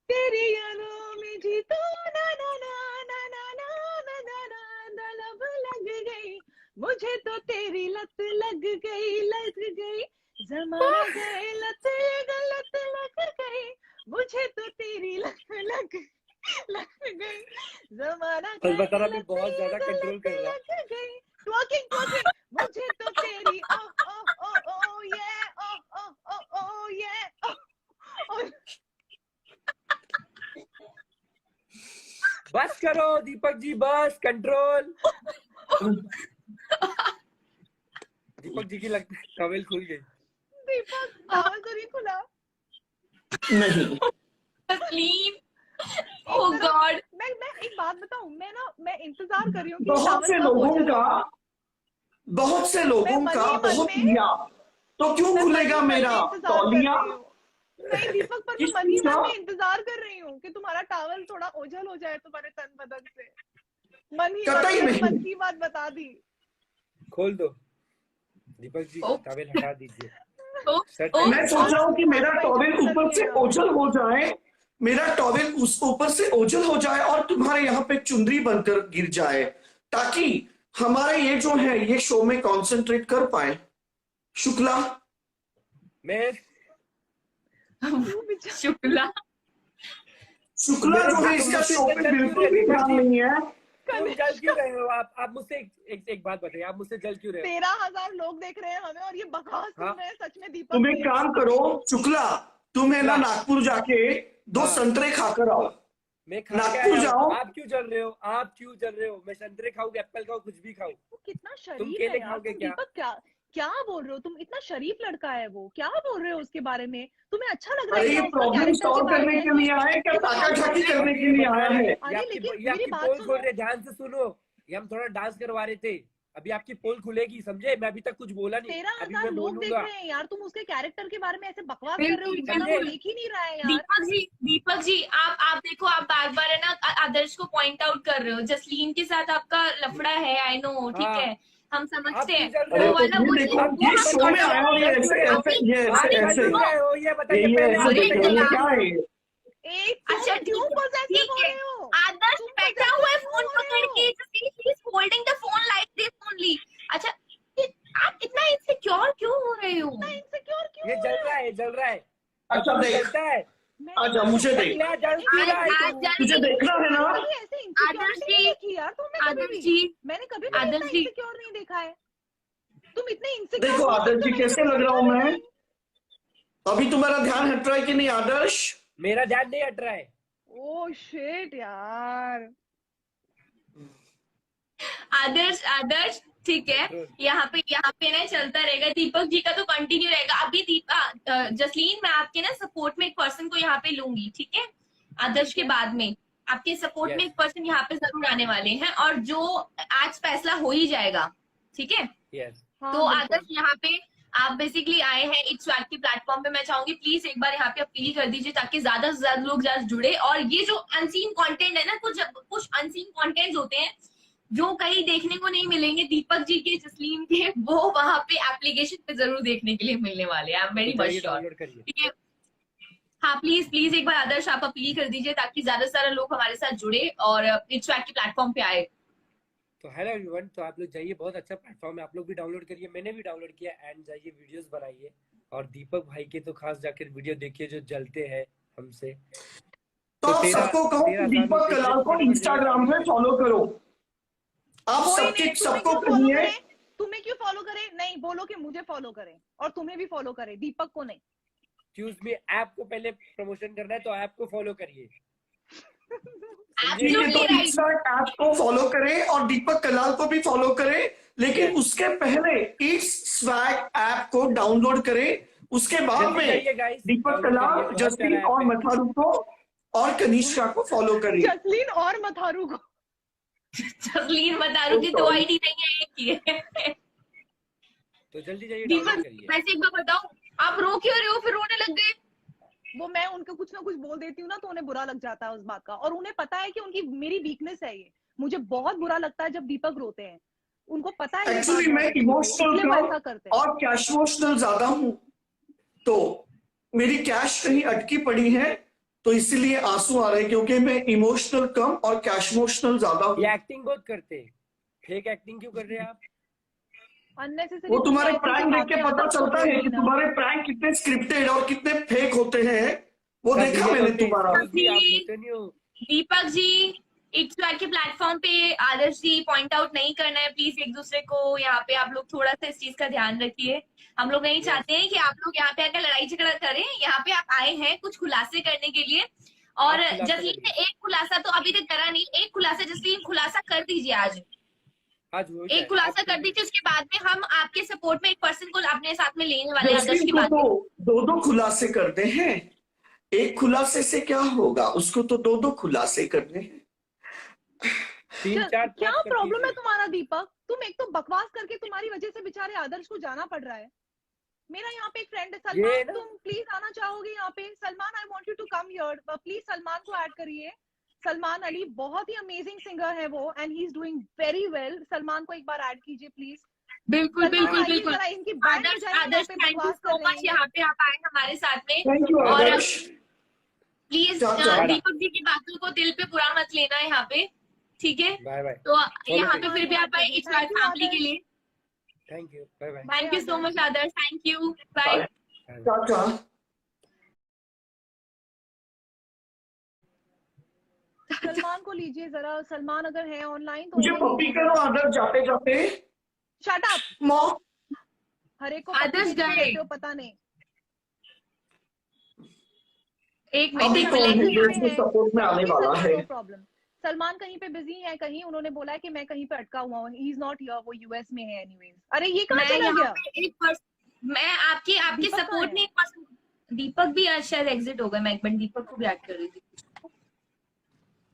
तेरी यादों में जी तो ना ना ना ना ना ना ना ना ना ना लब लग गई, मुझे तो तेरी लत लग गई, जमाना गए लत गलत लग गई, मुझे तो तेरी लत लग गई, जमाना बस बता रहा, गए मैं बहुत ज्यादा लत कंट्रोल कर रहा। लग गई, ट्वर्किंग, मुझे तो तेरी ओ ओ ओ ओ ये ओ ओ ओ ओ ये ओ। बस करो दीपक जी, बस कंट्रोल। दीपक जी की लगता है टॉवेल खुल गई। दीपक टावल तो नहीं खुला। नहीं जसलीन, ओह गॉड। मैं एक बात बताऊं, मैं इंतजार कर रही हूँ कि बहुत से लोगों का बहुत मन में- किया, तो क्यों खुलेगा मेरा तौलिया? नहीं दीपक, पर मैं किस मन ही चीज़ मन का? में इंतजार कर रही हूँ कि तुम्हारा टावल थोड़ा ओझल हो जाए तुम्हारे तन बदन से। मन ही कतई मन, नहीं। मन की बात बता दी। खोल दो दीपक जी, ओ। टॉवेल हटा दीजिए। ओ, शर्ट ओ, मैं सोच रहा हूँ कि मेरा टॉवेल ऊपर से ओझल हो जाए, मेरा टॉवेल उस ऊपर से ओझल हो जाए और तुम्हारे यहाँ पे चुंदरी बनकर गिर जाए, ताकि हमारा ये जो है ये शो में कंसंट्रेट कर पाए। शुक्ला, मैं शुक्ला। शुक्ला जो है इसका शो पे बिल्कुल भी ध्यान नहीं है। तुम जल क्यों रहे हो? आप मुझसे एक बात बताइए, आप मुझसे जल क्यों रहे हो? 13,000 लोग देख रहे हैं हमें और ये बकवास सुन हाँ। रहे हैं सच में दीपक तुम एक की। काम करो शुक्ला, तुम है ना नागपुर जाके 2 हाँ। संतरे खाकर आओ। मैं खा के नागपुर आया जाओ। हूँ। आप क्यों जल रहे हो? मैं संतरे खाऊं, एप्पल खाऊं, कुछ भी खाऊं। वो कितना तुम शरीफ केले है यार, खाओगे तुम क्या? दीपक क्या बोल रहे हो, तुम इतना शरीफ लड़का है वो, क्या बोल रहे हो उसके बारे में? तुम्हें अच्छा लग रहा है अरे ये क्या उसका प्रॉब्लम कैरेक्टर के सॉल्व बारे करने में? के लिए आए क्या ताका झाकी करने के लिए आया है? अरे लेकिन ये मेरी आपकी बात पोल सुनो। खोल रहे, ध्यान से सुनो। ये हम थोड़ा डांस करवा रहे थे, अभी आपकी पोल खुलेगी, समझे? मैं अभी तक कुछ बोला नहीं, अभी 13,000 मैं लोग देख बोलूंगा। रहे हैं यार, तुम उसके कैरेक्टर के बारे में ऐसे बकवास कर रहे हो, बिल्कुल, बेचारा वो देख ही नहीं रहा है यार। दीपक जी आप देखो, आप बार बार है ना आदर्श को पॉइंट आउट कर रहे हो। जसलीन के साथ आपका लफड़ा है, आई नो, ठीक हाँ। है, हम समझते आप हैं। क्यों जल अरे रहे वो हो? वाला ये वो देखो, वो ये हम शो में आया और ये ऐसे अभी- ऐसे ये आप ऐसे क्या ऐसे सुन रहे हो? ये बताइए ये पहले ऐसे आप अरे देखो, बताइए। ये क्या है ये? एक अच्छा तुम क्यों ठीक possessive हो है, रहे हो? आदर्श तुम बैठा हुआ है possessive फोन क्यों हो रहे पकड़ के, हो? He is holding the phone like this only. अच्छा आप इतना इनसिक्योर क्यों हो रहे हो? इतना insecure क्यों ये हो जल रहे रहा हो? है, जल रहा है। अच्छा और देख, जलता है। मैंने आजा कभी मुझे ऐसे- देख, यहाँ जल मैंने क्यों रहा है आज तू? जल तुझे देखना है ना? कभी ऐसे insecurity नहीं देखी यार तुमने कभी आदर्श भी। जी, मैंने कभी भी आदर्श इतना जी। insecure नहीं देखा है। तुम इतने insecure देखो हो आदर्श सकते जी हो, कैसे मैंने लग रहा कभी हूँ देखा मैं? नहीं। अभी तुम्हारा ध्यान हट रहा है कि नहीं आदर्श? मेरा ध्यान नहीं हट रहा है। ओह शिट यार। आदर्श ठीक है, यहाँ पे ना चलता रहेगा। दीपक जी का तो कंटिन्यू रहेगा। अभी जसलीन, मैं आपके ना सपोर्ट में एक पर्सन को यहाँ पे लूंगी, ठीक है? आदर्श के बाद में आपके सपोर्ट में Yes. एक पर्सन यहाँ पे जरूर आने वाले हैं, और जो आज फैसला हो ही जाएगा, ठीक है? यस, हाँ, तो बिल्कुल। आदर्श यहाँ पे आप बेसिकली आए हैं इट्स स्वैग के प्लेटफॉर्म पे। मैं चाहूंगी प्लीज एक बार यहाँ पे अपील कर दीजिए ताकि ज्यादा से ज्यादा लोग जुड़े। और ये जो अनसीन कंटेंट है ना, कुछ अनसीन कंटेंट होते हैं जो कहीं देखने को नहीं मिलेंगे दीपक जी के, जसलीन के, वो वहां पे एप्लीकेशन पे जरूर देखने के लिए मिलने वाले हैं। I am very much sure, download करिए। ठीक है? हाँ प्लीज एक बार आदर्श आप अपील कर दीजिए ताकि ज्यादा से ज्यादा लोग हमारे साथ जुड़े और इट्स स्वैग के प्लेटफॉर्म पे आए। तो हेलो एवरीवन, तो आप लोग जाइए, बहुत अच्छा प्लेटफॉर्म है, आप लोग भी डाउनलोड करिए, मैंने भी डाउनलोड किया। एंड जाइए वीडियोस बनाइए, और दीपक भाई के तो खास जाकर वीडियो देखिए जो जलते हैं हमसे। तो आप सबको कहो कि दीपक कलाल को इंस्टाग्राम पे फॉलो करो। आप कोई सबके नहीं, तुम्हें सबको क्यों फॉलो कहिए, करें? तुम्हें क्यों फॉलो करें? नहीं, बोलो कि मुझे फॉलो करें और तुम्हें भी फॉलो करें, दीपक को नहीं। एक्सक्यूज मी, ऐप को पहले प्रमोशन करना है तो ऐप को फॉलो करिए। ठीक है? तो इंस्टा ऐप को फॉलो करें और दीपक कलाल को भी फॉलो करें, लेकिन उसके पहले इट्स स्वैग ऐप को डाउनलोड करें। उसके बाद में दीपक कलाल, जसलीन और मथारू को और कनिष्का को फॉलो करिए। जसलीन और मथारू को। जसलीन मथारू की 2 आईडी नहीं है, एक ही है। तो जल्दी जाइए दीपक डाउनलोड करिए। वैसे एक बार बताओ, आप रो क्यों रहे हो? फिर रोने लग गए। वो मैं उनको कुछ ना कुछ बोल देती हूँ ना, तो उन्हें बुरा लग जाता है उस बात का, और उन्हें पता है कि उनकी मेरी वीकनेस है ये। मुझे बहुत बुरा लगता है जब दीपक रोते हैं, उनको पता है। एक्चुअली मैं इमोशनल इसलिए वो ऐसा करते हैं। और कैशमोशनल ज्यादा हूँ, तो मेरी कैश कहीं अटकी पड़ी है, तो इसीलिए आंसू आ रहे हैं, क्योंकि मैं इमोशनल कम और कैशमोशनल ज्यादा हूँ। ये एक्टिंग बहुत करते हैं, फेक एक्टिंग क्यों कर रहे हैं आप? Unnecessary वो तुम्हारे तुम प्रैंक देख के बातें पता आदर्श को चलता है बोल कि दी ना। तुम्हारे प्रैंक कितने स्क्रिप्टेड और कितने फेक होते हैं, वो देखा मैंने तुम्हारा। आप होते नहीं हो। दीपक जी, इट्स स्वैग के प्लेटफॉर्म पे आदर्श जी पॉइंट आउट नहीं करना है प्लीज एक दूसरे को। यहाँ पे आप लोग थोड़ा सा इस चीज का ध्यान रखिए। हम लोग नहीं चाहते हैं कि आप लोग यहाँ पे आकर लड़ाई झगड़ा करें। यहाँ पे आप आए हैं कुछ खुलासे करने के लिए, और आप खुलासा जसलीन ने करिए। एक खुलासा तो अभी तक करा नहीं। एक खुलासा जसलीन खुलासा कर दीजिए आज, हो एक खुलासा कर दीजिए। उसके बाद में हम आपके सपोर्ट में एक पर्सन को अपने साथ में लेने वाले हैं आदर्श जसलीन की को बात। तो दो खुलासे करते हैं, एक खुलासे से क्या होगा, उसको तो दो खुलासे करने हैं। 3-4 क्या प्रॉब्लम है तुम्हारा दीपक? तुम एक तो बकवास करके तुम्हारी वजह से बेचारे आदर्श को जाना पड़ रहा है। मेरा यहाँ पे एक फ्रेंड है सलमान, तुम प्लीज आना चाहोगे यहाँ पे? Salman, I want you to come here, please Salman को ऐड करिए। सलमान अली बहुत ही अमेजिंग सिंगर है वो, and he is doing very well. Salman को एक बार ऐड कीजिए प्लीज। बिल्कुल बिल्कुल बिल्कुल। इनकी बैंड आदर्श, बजाइए, आदर्श यहाँ पे थैंक यू बकवास सो कर रहे मच हैं। यहाँ पे आप आए हमारे साथ में। थैंक यू और आदर्श। प्लीज दीपक जी की बातों को दिल पे बुरा मत लेना यहाँ पे, ठीक है? Bye bye. तो यहाँ पे फिर भी आप आए इस बार फैमिली के लिए। Thank you, bye bye. Thank you so much Adarsh, thank you, bye. चाचा सलमान को लीजिए जरा, सलमान अगर है ऑनलाइन तो मुझे पप्पी करो आदर्श, जाते जाते। Shut up. माँ हर एक को आदर्श पप्पी गए। देते हो, पता नहीं। एक अभी मिनट, कौन है जो एक इसमें सपोर्ट में आने वाला है? No problem. सलमान कहीं पे बिजी है, कहीं उन्होंने बोला है कि मैं कहीं पे अटका हुआ हूँ, ही इज नॉट हियर, वो यूएस में है एनीवेज। अरे ये कहाँ चला गया? मैं आपके दीपक सपोर्ट कहाँ में एक पर्सन, दीपक भी आज शायद एग्जिट हो गया। मैं एक मिनट दीपक को भी ऐड कर रही थी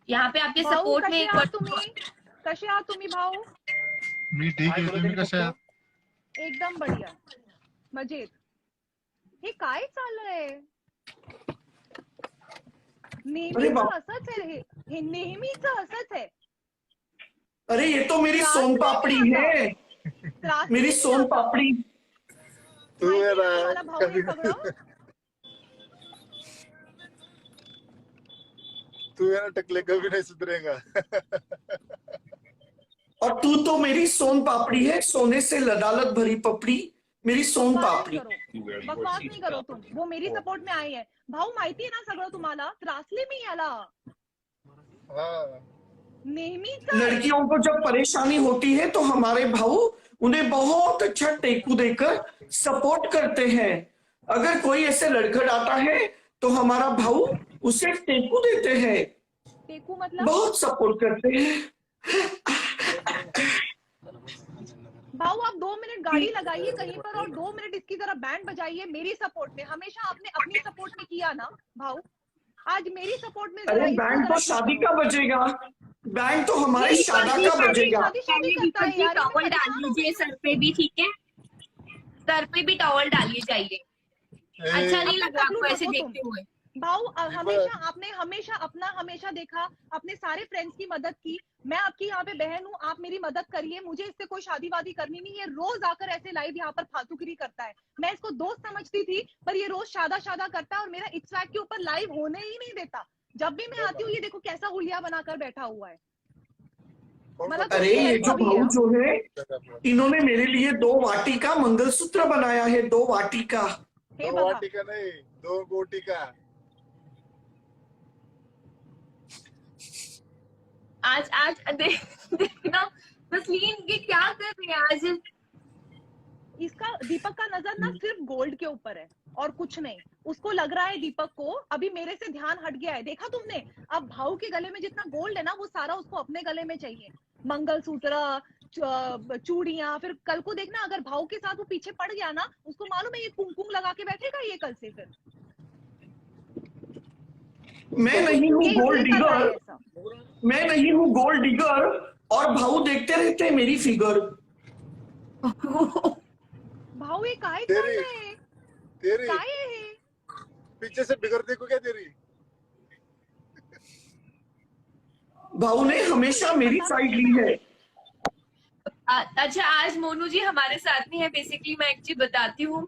यहाँ पे आपके भाऊ सपोर्ट में कसे एक आहात पर्सन। तुम्ही? कसे आहात तुम्ही भाऊ? मी ठीक आहे, तुम्ही कशा आहात? एकदम बढ़िया मजेत. हे काय चाललंय? नेहमीच बाप. असंच आहे हे नेहमीच असंच आहे. अरे ये तो मेरी त्रास सोन नहीं पापड़ी आता. है, त्रास मेरी नहीं सोन आता. पापड़ी. तू माहिती आहे आहे ना, तुम्हाला भाऊ हे कधी सगळं? तू है ना टकले कभी नहीं सुधरेगा. और तू तो मेरी सोन पापड़ी है, सोने से लदालत भरी पपड़ी, मेरी सोन बकवास पापड़ी. नाही करो. बकवास नाही करो तुम. वो मेरी सपोर्ट में आई है. भाऊ माहिती आहे ना सगळं तुम्हाला. त्रासले मी याला. हाँ. नेहमीच लड़कियों को जब परेशानी होती है तो हमारे भाऊ उन्हें बहुत अच्छा टेकू देकर सपोर्ट करते हैं. अगर कोई ऐसे लड़खड़ आता है तो हमारा भाऊ उसे टेकू देते हैं, टेकू मतलब बहुत सपोर्ट करते हैं. भाऊ आप 2 मिनट गाड़ी लगाइए कहीं पर और 2 मिनट इसकी तरह बैंड बजाइए मेरी सपोर्ट में. हमेशा आपने अपनी सपोर्ट में किया ना भाऊ. आज मेरी सपोर्ट में अरे जरा इसको बैंड जरा तो शादी का बजेगा, बैंड तो हमारे नहीं, शादा शादी- का बजेगा. शादी शादी करता है यार. टॉवल इसमें डाल लीजिए सर पे भी, ठीक है? सर पे भी टॉवल डालिए जाइए. अच्छा नहीं लगा आपको ऐसे देखते हुए? भाऊ हमेशा हमेशा देखा. आपने सारे फ्रेंड्स की मदद की. मैं आपकी यहाँ पे बहन हूँ. आप मेरी मदद करिए. मुझे इससे कोई शादी वादी करनी नहीं है. रोज आकर ऐसे लाइव यहाँ पर फालतूगिरी करता है. मैं इसको दोस्त समझती थी पर ये रोज शादा करता है और मेरा इट्सवैक के ऊपर लाइव होने ही नहीं देता. जब भी मैं आती हूँ ये देखो कैसा हुलिया बनाकर बैठा हुआ है. मतलब अरे ये जो भाऊ जो है, इन्होंने मेरे लिए 2 वाटी का मंगलसूत्र बनाया है. 2 वाटी का. हे दो बघा. वाटी का नहीं, 2 गोटी का. आज देखना तस्लीन ये क्या कर रही है आज. इसका दीपक का नजर ना सिर्फ गोल्ड के ऊपर है और कुछ नहीं. उसको लग रहा है दीपक को अभी मेरे से ध्यान हट गया है. देखा तुमने? अब भाऊ के गले में जितना गोल्ड है ना वो सारा उसको अपने गले में चाहिए. मंगलसूत्र, चूड़ियां. फिर कल को देखना अगर भाऊ के साथ वो पीछे पड़ गया ना उसको मालूम है ये कुमकुम लगा के बैठेगा ये कल से. फिर मैं नहीं हूँ ये गोल्ड इसलिए कर रहा है डिगर, ऐसा. मैं नहीं हूँ गोल्ड डिगर, और भाऊ देखते रहते हैं मेरी फिगर. भाऊ ये काय तेरी- चाललंय? तेरी काय आहे हे? पीछे से बिगड़ देखो क्या तेरी. भाऊ ने हमेशा मेरी साइड ली है. अच्छा आज मोनू जी हमारे साथ में है. बेसिकली मैं एक चीज बताती हूँ.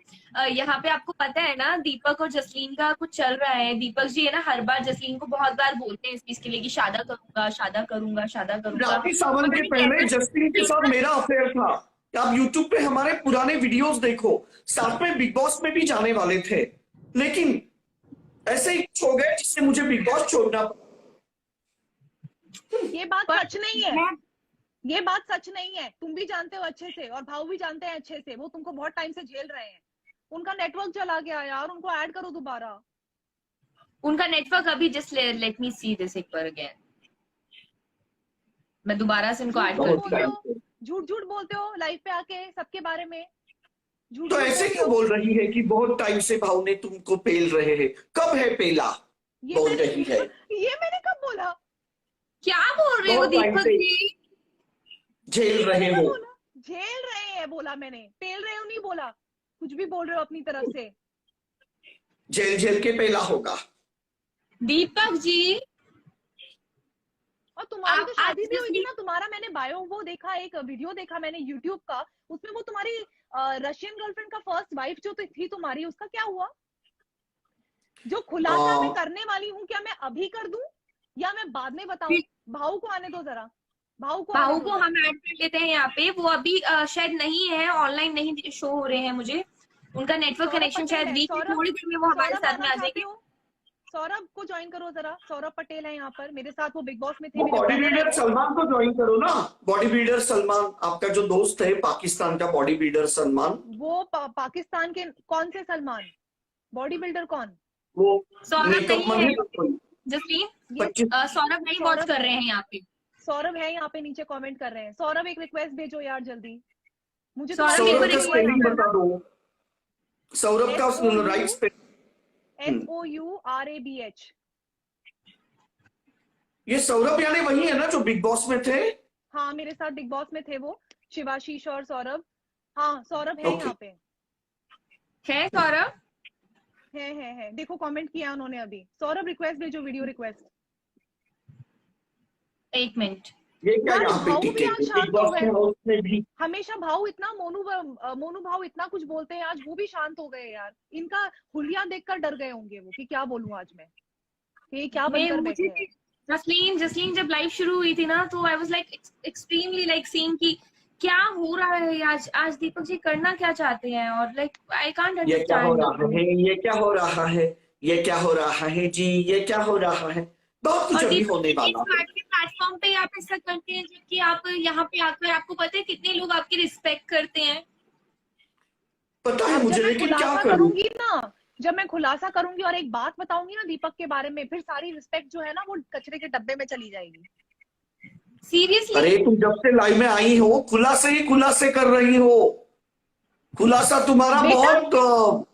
यहाँ पे आपको पता है ना दीपक और जसलीन का कुछ चल रहा है. दीपक जी है ना हर बार जसलीन को बहुत बार बोलते हैं इस चीज के लिए कि शादा करूंगा. राखी सावंत के पहले जस्टिन के साथ मेरा अफेयर था. आप यूट्यूब पे हमारे पुराने वीडियोस देखो, साथ में बिग बॉस में भी जाने वाले थे, लेकिन ऐसे ही हो गए जिससे मुझे बिग बॉस छोड़ना पड़ा. ये बात सच नहीं है. ये बात सच नहीं है. तुम भी जानते हो अच्छे से और भाऊ भी जानते हैं अच्छे से. वो तुमको बहुत टाइम से झेल रहे हैं. उनका नेटवर्क चला गया यार. उनको ऐड करो दोबारा. उनका नेटवर्क अभी just let me see this एक बार अगेन. मैं दोबारा से इनको ऐड करती हूँ. झूठ बोलते हो लाइव पे आके सबके बारे में. झूठ तो ऐसे क्यों बोल रही है कि बहुत टाइम से भाऊ ने तुमको पेल रहे हैं? कब है पेला? बोल रही है. ये मैंने कब बोला? क्या बोल रहे हो बहुत टाइम दीपक से जी? झेल रहे मैंने हो. बोला? झेल रहे हैं बोला मैंने. पेल रहे हो नहीं बोला. कुछ भी बोल रहे हो अपनी तरफ से. झेल के पेला होगा. दीपक जी और तुम्हारी तो आज शादी भी हुई थी जसलीन- ना. तुम्हारा मैंने बायो वो देखा, एक वीडियो देखा मैंने यूट्यूब का. उसमें वो तुम्हारी रशियन गर्लफ्रेंड का फर्स्ट वाइफ जो थी तुम्हारी, उसका क्या हुआ? जो खुलासा मैं करने वाली हूँ क्या मैं अभी कर दूं या मैं बाद में बताऊं? भाऊ को आने दो जरा. भाऊ को हम ऐड कर लेते हैं यहाँ पे. वो अभी शायद नहीं है, ऑनलाइन नहीं शो हो रहे हैं मुझे. उनका नेटवर्क कनेक्शन शायद वीक है. थोड़ी देर में वो हमारे साथ में आ जाएंगे. सौरभ को ज्वाइन करो जरा. सौरभ पटेल है यहाँ पर मेरे साथ. वो बिग बॉस में थे. वो बॉडी बिल्डर सलमान को ज्वाइन करो ना. बॉडी बिल्डर सलमान, आपका जो दोस्त है पाकिस्तान का बॉडी बिल्डर सलमान. वो पाकिस्तान के कौन से सलमान? बॉडी बिल्डर कौन? वो सौरभ मेकअप नहीं है मैन. जसलीन. 25 सौरभ नहीं वॉच कर रहे हैं यहाँ पे. सौरभ है यहाँ पे नीचे कमेंट कर रहे हैं. सौरभ एक रिक्वेस्ट भेजो यार जल्दी. मुझे सौरभ सौरभ एक का बार स्पेलिंग बता दो. सौरभ का राइट स्पेलिंग. SOURABH. ये सौरभ यानी वही है ना जो बिग बॉस में थे? हाँ मेरे साथ बिग बॉस में थे वो. शिवाशीष और सौरभ। हाँ सौरभ है Okay. यहाँ पे, है सौरभ? है। देखो कमेंट किया उन्होंने अभी। सौरभ रिक्वेस्ट भेजो, वीडियो रिक्वेस्ट। 1 मिनट। ये क्या यार यहाँ पे भाऊ भी टिके आज थे? शांत बिग हो बॉस के गए। हाउस में भी हमेशा भाऊ इतना मोनू भाऊ इतना कुछ बोलते हैं, आज वो भी शांत हो गए यार। इनका हुलिया देखकर डर गए होंगे वो कि क्या बोलूं आज मैं, कि ये क्या बनकर बैठे हैं। जसलीन जब लाइव शुरू हुई थी ना, तो I was like extremely like seeing कि क्या हो रहा है आज दीपक जी करना क्या चाहते हैं, और लाइक आई कांट ये क्या हो रहा अंडरस्टैंड। है, ये क्या हो रहा है, ये क्या हो रहा है जी, ये क्या हो रहा है। बहुत कुछ और अभी दीपक होने जी वाला है। प्लेटफॉर्म पे आप ऐसा करते हैं कि आप यहाँ पे आकर, आपको पता है कितने लोग आपकी रिस्पेक्ट करते हैं। पता है अब मुझे, जब मैं लेकिन क्या खुलासा करूं। करूंगी ना, जब मैं खुलासा करूंगी और एक बात बताऊंगी ना दीपक के बारे में, फिर सारी रिस्पेक्ट जो है ना वो कचरे के डब्बे में चली जाएगी। सीरियसली। अरे तुम जब से लाइव में आई हो खुलासे ही खुलासे कर रही हो। खुलासा तुम्हारा बेटा, बहुत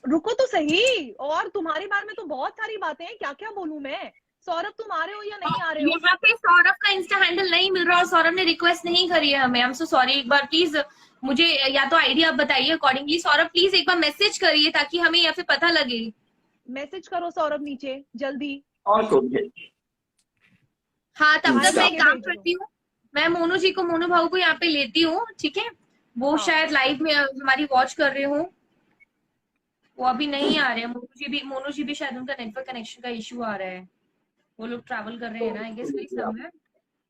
रुको तो सही। और तुम्हारे बारे में तो बहुत सारी बातें हैं, क्या क्या बोलूं मैं। सौरभ तुम आ रहे हो या नहीं आ रहे हो? यहाँ पे सौरभ का इंस्टा हैंडल नहीं मिल रहा और सौरभ ने रिक्वेस्ट नहीं करी है हमें। आई एम सो सॉरी। एक बार प्लीज मुझे या तो आईडी आप बताइए अकॉर्डिंगली। सौरभ प्लीज एक बार मैसेज करिए ताकि हमें या फिर पता लगे। मैसेज करो सौरभ नीचे जल्दी। और कौन। हाँ तब तक मैं एक काम भेज दो। करती हूँ, मैं मोनू भाऊ को यहाँ पे लेती हूँ, ठीक है। वो हाँ। शायद लाइव में हमारी वॉच कर रहे हो, वो अभी नहीं आ रहे हैं। मोनू जी भी शायद उनका नेटवर्क कनेक्शन का इशू आ रहा है। वो लोग ट्रैवल कर रहे हैं ना, आई गेस वही समय।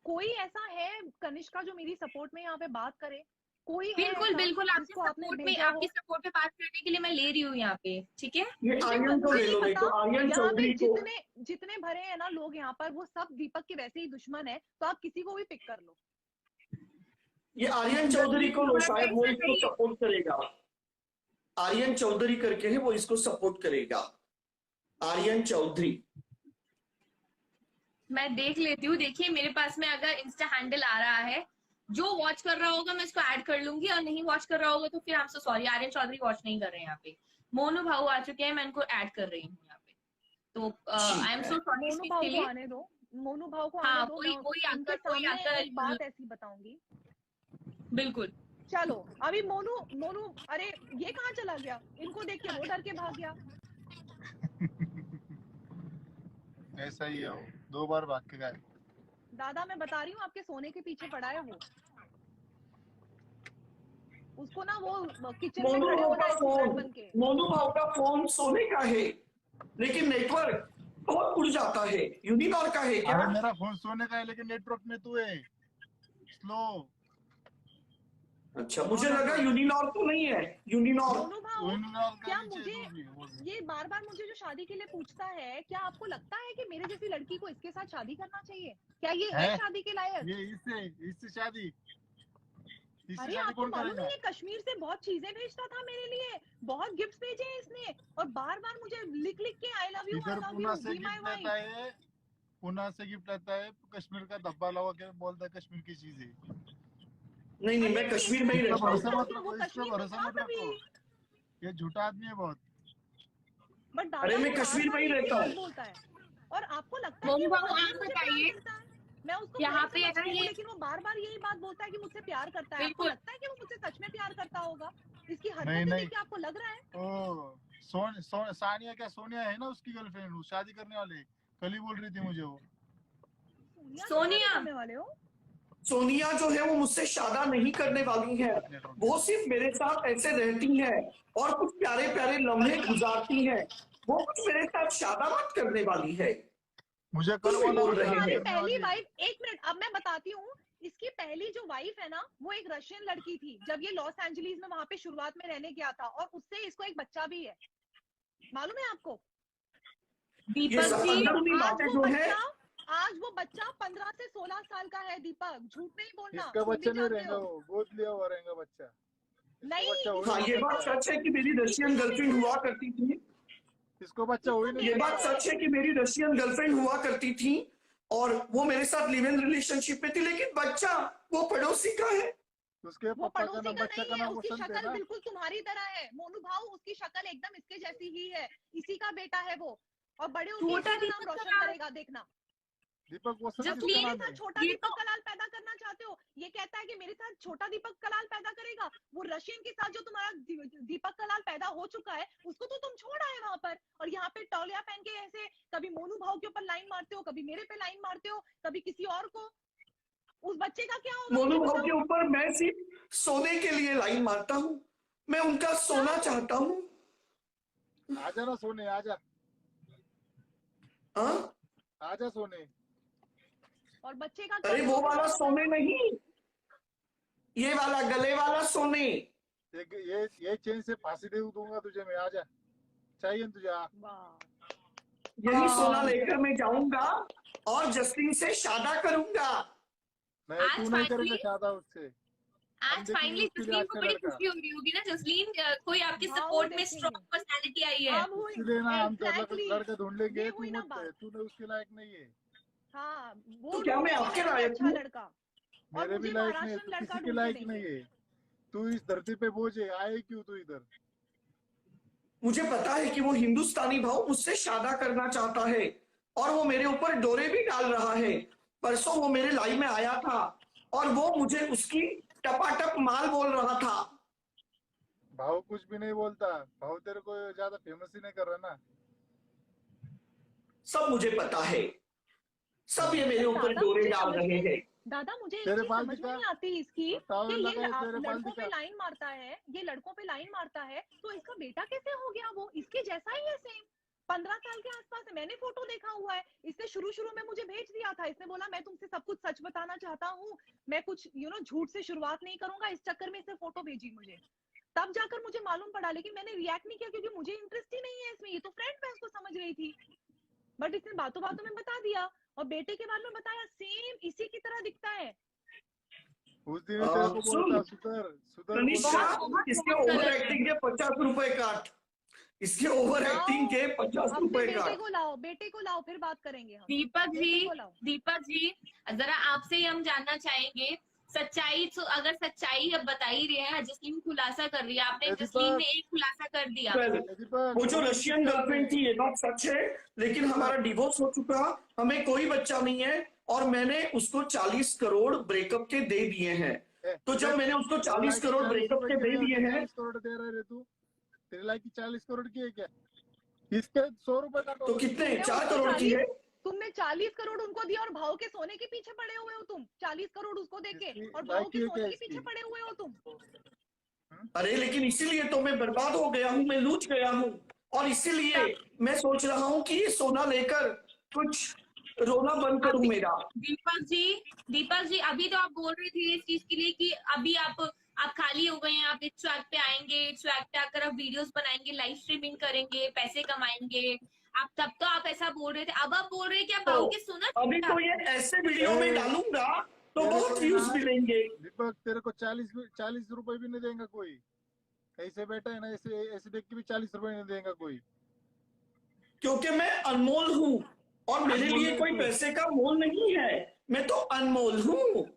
कोई ऐसा है कनिष्का जो मेरी सपोर्ट में यहाँ पे बात करे? कोई है बिल्कुल ऐसा बिल्कुल, आपके जिसको आपने सपोर्ट में, भेजा हो? आपके सपोर्ट में बात करने के लिए मैं ले रही हूँ यहाँ पे, ठीक है। ये मुझे आर्यन को ले नहीं लो, पता, देखो आर्यन यहाँ पे चौधरी को। जितने भरे हैं ना लोग यहाँ पर, वो सब दीपक के वैसे ही दुश्मन है, तो आप किसी को भी पिक कर लो। ये आर्यन चौधरी को लो, शायद वो इसको सपोर्ट करेगा। आर्यन चौधरी करके है, वो इसको सपोर्ट करेगा। आर्यन चौधरी मैं देख लेती हूँ। देखिए मेरे पास में अगर इंस्टा हैंडल आ रहा है, जो वॉच कर रहा होगा मैं इसको ऐड कर लूंगी, और नहीं वॉच कर रहा होगा तो फिर I am so sorry. Aryan Chaudhary watch नहीं कर रहे हैं यहाँ पे। मोनू भाऊ आ चुके हैं, मैं इनको ऐड कर रही हूँ यहाँ पे। तो आई एम सो सॉरी मोनू भाव को आने दो, मोनू भाव को हाँ, आने दो। कोई उनके आकर सामने एक बात ऐसी बताऊंगी। बिल्कुल। चलो अभी मोनू अरे ये कहाँ चला गया? इनको देख के वो डर के भाग गया। ऐसा ही है वो, 2 बार भाग के गए। दादा मैं बता रही हूँ, आपके सोने के पीछे पड़ा है वो। उसको ना वो किचन में खड़े होना है सिगरेट बन के। मोनू भाव का फोन सोने का है, लेकिन नेटवर्क बहुत उड़ जाता है। यूनिनॉर का है क्या? अरे मेरा फोन सोने का है लेकिन नेटवर्क में तू है स्लो। अच्छा, मुझे लगा यूनिनॉर तो नहीं है। यूनिनॉर मोनू भाव, यूनिनॉर का क्या नीचे मुझे जो भी है, वो भी। ये बार बार मुझे जो शादी के लिए पूछता है, क्या आपको लगता है कि मेरे जैसी लड़की को इसके साथ शादी करना चाहिए? क्या ये है शादी के लायक? ये इससे शादी, इससे अरे शादी आपको कौन मालूम करेगा? है, ये कश्मीर से बहुत चीजें भेजता था मेरे लिए, बहुत गिफ्ट भेजे हैं इसने, और बार बार मुझे लिख लिख के आई लव यू इधर बी पुणे से माय गिफ्ट वाइफ। लेता है, पुणे से गिफ्ट लेता है, कश्मीर का धब्बा लगा के बोलता है कश्मीर की चीज है। नहीं, मैं कश्मीर में ही इसका रहता हूँ। भरोसा मत वो रखो, इसका कश्मीर में भरोसा था मत तभी। रखो, ये झूठा आदमी है बहुत। बट अरे मैं कश्मीर में ही रहता हूँ। बोलता है, और आपको लगता है कि मोनू वो भाऊ सच में आप मुझे प्यार बताइए, करता है? मैं उसको यहाँ friend पे है ना समझती हूँ, ये, लेकिन वो बार बार यही बात बोलता है कि मुझसे प्यार करता है। आपको बिल्कुल। लगता है कि वो मुझसे सच में प्यार करता होगा? इसकी नहीं, हरकतें नहीं। देख के आपको लग रहा है? ओ सानिया, क्या सोनिया है ना उसकी गर्लफ्रेंड, वो शादी करने वाले, कल ही बोल रही थी मुझे वो। सोनिया करने वाले हो? सोनिया जो है वो मुझसे शादा नहीं करने वाली है। वो सिर्फ मेरे साथ ऐसे रहती है और कुछ प्यारे प्यारे लम्हे गुजारती है। वो कुछ मेरे साथ शादा मत करने वाली है। मुझे कुछ कल भी बोला बोल वो रहे शादी हैं। करने पहली वाली है। वाइफ, एक मिनट, अब मैं बताती हूँ। इसकी पहली जो वाइफ है ना, वो एक रशियन लड़की थी, जब ये लॉस एंजलिस में वहां पे शुरुआत में रहने गया था, और उससे इसको एक बच्चा भी है। मालूम है आपको? ये दीपक सब जी, अंदरूनी बातें जो है। आज वो बच्चा 15 से 16 साल का है। दीपक झूठ नहीं बोलना। इसका तुम भी बच्चा नहीं जानते रहेगा, हो। वो गोद लिया हुआ रहेगा बच्चा। इसका नहीं, बच्चा हो ही हाँ, नहीं ये बात सकता। सच है कि मेरी रशियन गर्लफ्रेंड हुआ करती थी। इसको बच्चा हो ही नहीं ये सकता। बात सच है कि मेरी रशियन गर्लफ्रेंड हुआ करती थी और वो मेरे साथ लिव इन रिलेशनशिप में थी, लेकिन बच्चा वो पड़ोसी का है। उसके वो पापा का पड़ोसी नाम, का बच्चा नहीं का है। नाम उसकी वसंत है शक्ल ना। बिल्कुल तुम्हारी तरह है मोनू भाऊ। उसकी शक्ल एकदम इसके जैसी ही है। इसी का बेटा है वो, और बड़े होकर छोटा इसी का नाम दीपक रोशन का नाम- करेगा, देखना। दीपक वो सब जब तुम ये मेरे किसका नाम साथ है? छोटा ये दीपक तो कलाल पैदा करना चाहते हो। ये कहता है कि मेरे साथ छोटा दीपक कलाल पैदा करेगा। वो रशियन के साथ जो तुम्हारा दीपक कलाल पैदा हो चुका है उसको तो तुम छोड़ आए वहां पर, और यहाँ पे टॉलिया पहन के ऐसे कभी मोनू भाव के ऊपर लाइन मारते हो, कभी मेरे पे लाइन मारते हो, कभी किसी और को। उस बच्चे का क्या होगा मुझे मोनू भाव के बताओ। ऊपर मैं सिर्फ सोने के लिए लाइन मारता हूँ, मैं उनका सोना चाहता हूँ। आजा ना सोने, आजा हाँ, आजा सोने। और बच्चे का क्या अरे वो करोगे वाला जरा सोने बताना। नहीं, ये वाला गले वाला सोने। ये चेन से फांसी दे दूंगा तुझे मैं, आजा। चाहिए ना तुझे? आ। वाह यही सोना लेकर मैं जाऊंगा और जस्टिन से शादा करूंगा। मैं आज तू नहीं करेगा फाइनली शादा उससे। हम आज देखेंगे फाइनली उसके लिए जसलीन को अच्छा बड़ी लड़का। खुशी हो रही होगी ना। जसलीन कोई आपके हाँ, वो सपोर्ट में देखेंगे। स्ट्रॉन्ग पर्सनालिटी आई है। अब हुई इसलिए ना हम तो exactly, लड़का ढूंढ लेंगे। ये तू हुई ना मत, बात। तूने उसके लायक नहीं है। हाँ, वो तो क्या मैं ढूंढेंगे आपके मेरे लिए लायक अच्छा हूँ? लड़का, और मेरे भी मुझे लायक नहीं है, महाराष्ट्र तू लड़का किसी के ढूंढ के लायक नहीं देंगे। है। तू इस धरती पे बोझ है, आए क्यों तू इधर? मुझे पता है कि वो हिंदुस्तानी भाव मुझसे शादा करना चाहता है और वो मेरे ऊपर डोरे भी डाल रहा है। परसों वो मेरे लाइव में आया था और वो मुझे उसकी टपाटप माल बोल रहा था। भाव कुछ भी नहीं बोलता। भाव तेरे को ज्यादा फेमस ही नहीं कर रहा ना। सब मुझे पता है, सब ये मेरे ऊपर दादा डोरे मुझे डाल समझ रहे में हैं। दादा मुझे एक तेरे चीज बाल समझ में दिखा नहीं आती इसकी और कि टॉवल ये लगा है, तेरे बाल लड़कों पे दिखा। लाइन मारता है, ये लड़कों पे लाइन मारता है, तो इसका बेटा कैसे हो गया? वो इसके जैसा ही है सेम, 15 साल के आसपास है। मैंने फोटो देखा हुआ है। इसने शुरू शुरू में मुझे भेज दिया था। इसने बोला मैं तुमसे सब कुछ सच बताना चाहता हूँ, मैं कुछ झूठ से शुरुआत नहीं करूंगा। इस चक्कर में इसने फोटो भेजी मुझे, तब जाकर मुझे मालूम पड़ा। लेकिन मैंने रिएक्ट नहीं किया क्योंकि मुझे इंटरेस्ट ही नहीं है इसमें। ये तो फ्रेंड मैं उसको समझ रही थी, बट इसने बातों बातों में बता दिया और बेटे के बारे में बताया, सेम इसी की तरह दिखता है। उस दिन ही तेरे को सुन बोलता सुधर सुधर तनिष्का, बोलता। बहुत इसके बहुत ओवर गलत है। एक्टिंग के 50 रुपए काट, इसके ओवर एक्टिंग के 50 अपने रुपए बेटे काट। को लाओ, बेटे को लाओ, फिर बात करेंगे हम। दीपक बेटे जी, को लाओ। दीपक जी, जरा आपसे ही हम जानना चाहेंगे सच्चाई। तो अगर सच्चाई अब बता ही रहे हैं, जसलीन खुलासा कर रही है, आपने जसलीन ने एक खुलासा कर दिया। दीपक वो जो सोने रशियन किसके हाथ गर्लफ्रेंड में? थी ये बात सच है, लेकिन हमारा डिवोर्स हो चुका, हमें कोई बच्चा नहीं है और मैंने उसको 40 करोड़ ब्रेकअप के दे दिए हैं। तो जब मैंने उसको 40 करोड़ ब्रेकअप के दे दिए हैं, 40 करोड़ दे रहे रे तू? तेरे लायक की 40 करोड़ की है क्या? इसके 100 रुपए का तो कितने? तुमने 4 उसको करोड़ की है। तुमने 40 करोड़ उनको दिया और भाव के सोने के पीछे पड़े हुए हो तुम। 40 करोड़ उसको देके इसकी और भाव लायकी के है सोने क्या के पीछे इसकी? पड़े हुए हो तुम। अरे लेकिन इसीलिए तो मैं बर्बाद हो गया हूँ, मैं लूट गया हूँ और इसीलिए मैं सोच रहा हूँ कि ये सोना लेकर कुछ रोना बंद करूं मेरा। दीपक जी अभी तो आप बोल रहे थे इस चीज के लिए कि अभी आप खाली हो गए हैं, आप इस ट्रैक पे आएंगे, इस ट्रैक पे आकर आप वीडियोस बनाएंगे, लाइव स्ट्रीमिंग करेंगे, पैसे कमाएंगे। आप तब तो आप ऐसा बोल रहे थे, अब आप बोल रहे हैं कि आप तो भाव के सुना। अभी तो ये ऐसे वीडियो में डालूंगा तो बहुत व्यूज मिलेंगे। दीपक तेरे को 40 रुपए भी नहीं देगा कोई। ऐसे बैठा है ना, ऐसे ऐसे देख के भी 40 रुपए नहीं देगा कोई। क्योंकि मैं अनमोल हूँ और मेरे लिए कोई पैसे का मोल नहीं है, मैं तो अनमोल हूँ।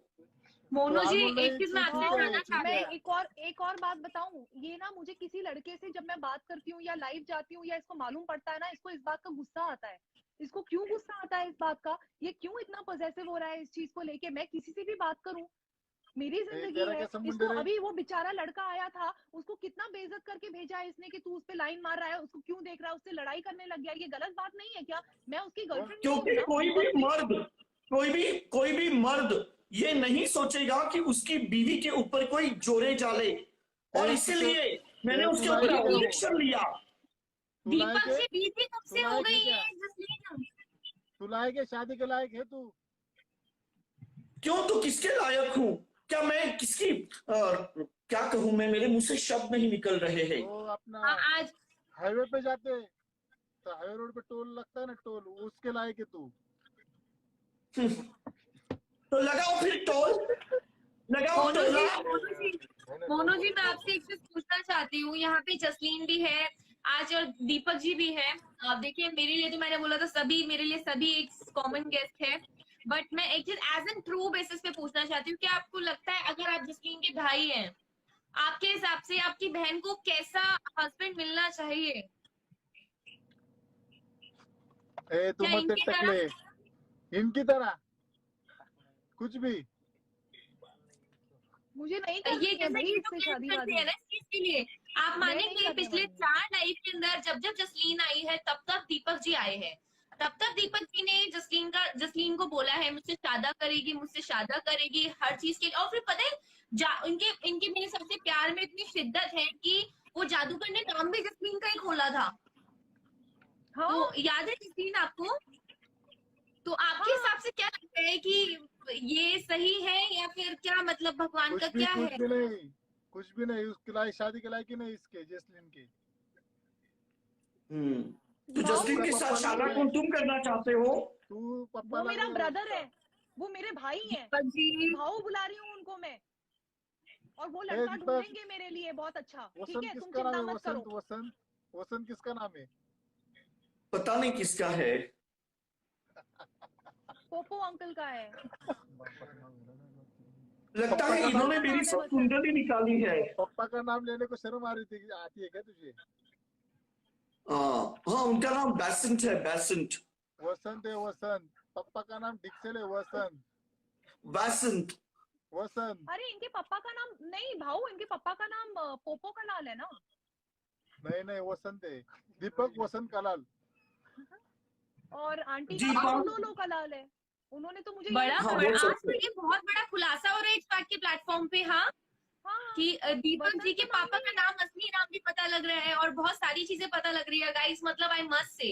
मोनू जी तो एक चीज मैं आपसे जानना चाहती मैं हूँ। एक और बात बताऊं, ये ना मुझे किसी लड़के से जब मैं बात करती हूँ या लाइव जाती हूँ या इसको मालूम पड़ता है ना, इसको इस बात का गुस्सा आता है। इसको क्यों गुस्सा आता है इस बात का? ये क्यों इतना पॉजेसिव हो रहा है इस चीज को लेके? मैं किसी से भी बात करूं, मेरी जिंदगी तेरा है। क्या संबंध इसको है? अभी वो बेचारा लड़का आया था, उसको कितना बेइज्जत करके भेजा है इसने कि तू उस पे लाइन मार रहा है, उसको क्यों देख रहा है, उससे लड़ाई करने लग गया। ये गलत बात नहीं है क्या? मैं उसकी गर्लफ्रेंड नहीं हूँ क्योंकि ना? कोई भी मर्द ये नहीं सोचेगा कि उसकी बीवी के ऊपर कोई जोरे डाले और इसीलिए मैंने उसके ऊपर ऑब्जेक्शन लिया। दीपक जी बीवी कब से हो गई है जसलीन? तू लायक है? शादी के लायक है तू? क्यों? तो किसके लायक हूँ? क्या मैं किसकी क्या कहूँ मैं, मेरे मुंह से शब्द नहीं निकल रहे हैं। तो अपना आज हाईवे पे जाते तो हाईवे रोड पे टोल लगता है ना, टोल, उसके लायक है तू। तो लगाओ फिर टोल, लगाओ टोला। मोनू जी मैं आपसे एक चीज पूछना चाहती हूँ। यहाँ पे जसलीन भी है आज और दीपक जी भी है। आप देखिए मेरे लिए तो मैंने बोला था सभी, मेरे लिए सभी एक कॉमन गेस्ट है, बट मैं एक चीज एज एन ट्रू बेसिस पे पूछना चाहती हूँ कि आपको लगता है अगर आप जसलीन के भाई हैं, आपके हिसाब से आपकी बहन को कैसा हस्बैंड मिलना चाहिए? तू क्या मत इनकी टकले, इनकी तरह कुछ भी। मुझे नहीं ये करनी है कैसे भाई ये इससे तो शादी करते वादी। हैं ना इस चीज के लिए। आप मैं नहीं मानेंगे करने पिछले वाली। 4 लाइफ के अंदर जब जब जसलीन आई है तब तब दीपक जी आए हैं, तब तक दीपक जी ने जसलीन को बोला है मुझसे शादा करेगी, मुझसे शादा करेगी हर चीज के लिए। और फिर पता है इनके इनके मेरे सबसे प्यार में इतनी शिद्दत है कि वो जादूगर ने नाम भी जसलीन का ही खोला था। हाँ तो याद है जसलीन आपको? तो आपके हाँ। हिसाब से क्या लगता है कि ये सही है या फिर क्या, मतलब भगवान का कुछ क्या है? भी नहीं, कुछ भी नहीं। उसके लायक शादी के लायक ही नहीं इसके जसलीन की। तो भाऊ जसलीन के साथ शादा कौन तुम करना चाहते हो? तू पप्पा वो लग मेरा रहा है ब्रदर उसका। है, वो मेरे भाई हैं। दीपक जी, भाऊ बुला रही हूँ उनको मैं। और वो ए लड़का दीपक, ढूंढेंगे मेरे लिए बहुत अच्छा, ठीक वसंत है, तुम किसका नाम चिंता है? मत करो। वसंत वसंत किसका नाम है? पता नहीं किसका है। पोपो अंकल का है। लगता है पप्पा का इन्होंने नाम मेरी है सब वसंत। कुंडली निकाली है। पप्पा का नाम लेने को शर्म आ रही थी, आती है क्या तुझे? हाँ, उनका नाम बेसेंट है, बेसेंट। वसंत है वसंत। पप्पा का नाम डिक्सेल है, वसंत। बेसेंट। वसंत अरे इनके पापा का नाम नहीं भाऊ, इनके पापा का नाम पोपो कलाल है ना। नहीं नहीं, वसंत है। दीपक वसंत कलाल। और आंटी का दीपक। नाम लोलो कलाल है। उन्होंने तो मुझे यही हाँ, बताया। वो आज सब तो ये बहुत बड़ा खुलासा हो रहा है इस बात के प्लेटफॉर्म पे, हाँ, हाँ कि दीपक वसंत जी के तो नाम पापा का नहीं है। नाम, असली नाम भी पता लग रहा है और बहुत सारी चीजें पता लग रही है गाइस। मतलब आई मस्ट से,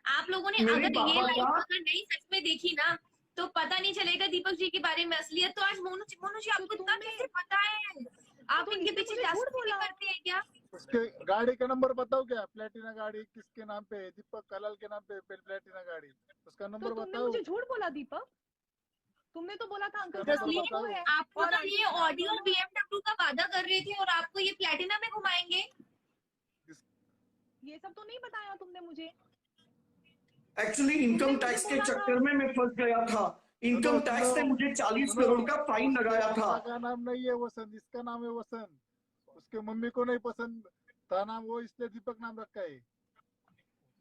आप लोगों ने मेरे अगर ये पापा लाइफ का अगर नहीं सच में देखी ना तो पता नहीं चलेगा दीपक जी के बारे में असलियत। तो आज मोनू जी तो आपको इतना तुमने कैसे पता है? आप तो इनके इसने पीछे मुझे झूठ जासूसी भी बोला। करते हैं क्या? उसके गाड़ी का नंबर बताओ क्या? प्लेटिना गाड़ी किसके नाम पे है? दीपक कलाल के नाम पे प्लेटिना गाड़ी। उसका तो नंबर तुमने बताओ। मुझे झूठ बोला दीपक। तुमने तो बोला था अंकल उसका का नाम नंबर जसलीन, पोपो बताओ। है आपको और तो आंटी ये का नाम ऑडी और लोलो है। BMW का वादा कर रहे थे और आपको ये प्लेटिना में घुमाएंगे। ये सब तो नहीं बताया तुमने मुझे। एक्चुअली तुमने इनकम मुझे टैक्स के बोला था। चक्कर में मैं फंस गया था। सुनो इनकम टैक्स ने सुनो मुझे 40 सुनो, करोड़ का फाइन उसके लगाया था। पापा का नाम नहीं है वसंत, इसका नाम है वसंत। उसके मम्मी को नहीं पसंद था नाम वो, इसलिए दीपक नाम रखा है।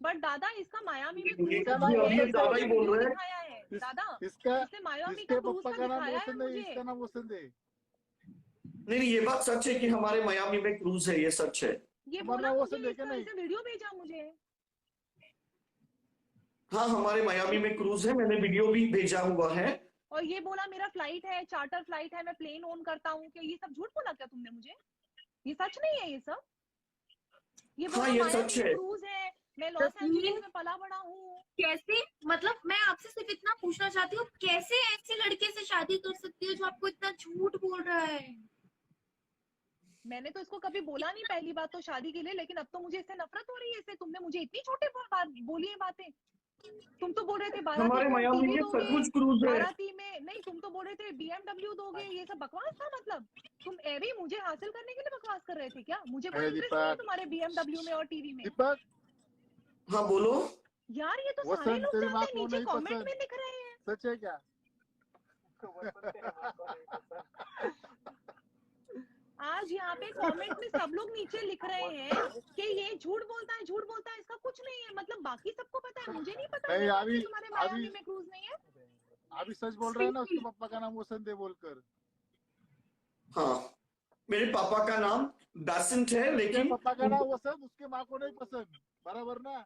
बट दादा इसका मायामी में ये क्रूज इसका है, नाम ये मुझे अभी ये वसंत इसका ज्यादा है। मुझे ही बोल वीडियो रहे हैं। दिखाया है दादा। इसका इसने मायामी का इसके क्रूज पापा का का नाम दिखाया है वसंत है, मुझे। इसका नाम वसंत है। नहीं, ये बात सच है कि हमारे मियामी में क्रूज है, ये सच है। ये तुम्हारा बोला नाम मुझे, वसंत है क्या? इसका नहीं, इसने वीडियो भेजा मुझे। हाँ, हमारे मियामी में क्रूज है, मैंने वीडियो भी भेजा हुआ है। और ये बोला मेरा फ्लाइट है, चार्टर फ्लाइट है, मैं प्लेन ओन करता हूँ। क्या ये सब झूठ बोला क्या तुमने मुझे? ये सच नहीं है ये सब। ये हाँ, बोला ये मायामी सच में है। क्रूज है, मैं लॉस जसलीन, एंजलिस में पला बड़ा हूँ। कैसे, मतलब मैं आपसे सिर्फ इतना पूछना चाहती हूँ, कैसे ऐसे लड़के से शादी कर सकती हो जो आपको इतना झूठ बोल रहा है? मैंने तो इसको कभी बोला नहीं, पहली बात तो शादी के लिए, लेकिन अब तो मुझे इससे नफरत हो रही है। इससे तुमने मुझे इतनी छोटे बात बोली है बातें। तुम तो बोल रहे थे बाराती हमारे को मियामी टीवी में दोगे, सचमुच क्रूज है। बाराती में नहीं, तुम तो बोल रहे थे BMW दोगे। ये सब बकवास था मतलब। तुम भी मुझे हासिल करने के लिए बकवास कर रहे थे क्या? मुझे कोई है इंटरेस्ट नहीं है दीपक। तुम्हारे BMW में और टीवी में। दीपक, हाँ, बोलो। यार ये तो सारे वसंत लोग तेरी जानते माँ हैं, को नीचे नहीं कमेंट पसंद। में लिख रहे हैं। सच है क्या? आज यहाँ पे कमेंट में सब लोग नीचे लिख रहे हैं कि ये झूठ बोलता है, झूठ बोलता है, इसका कुछ नहीं है। मतलब बाकी सबको पता है, मुझे नहीं पता नहीं, ये बात अभी कि तुम्हारे मायामी अभी में क्रूज नहीं है। अभी सच बोल रहा है ना, उसके पापा का नाम वसंत है बोलकर। हाँ, मेरे पापा का नाम बेसेंट है, उसके लेकिन पापा का नाम वसंत, उसके माँ को नहीं पसंद, बराबर ना?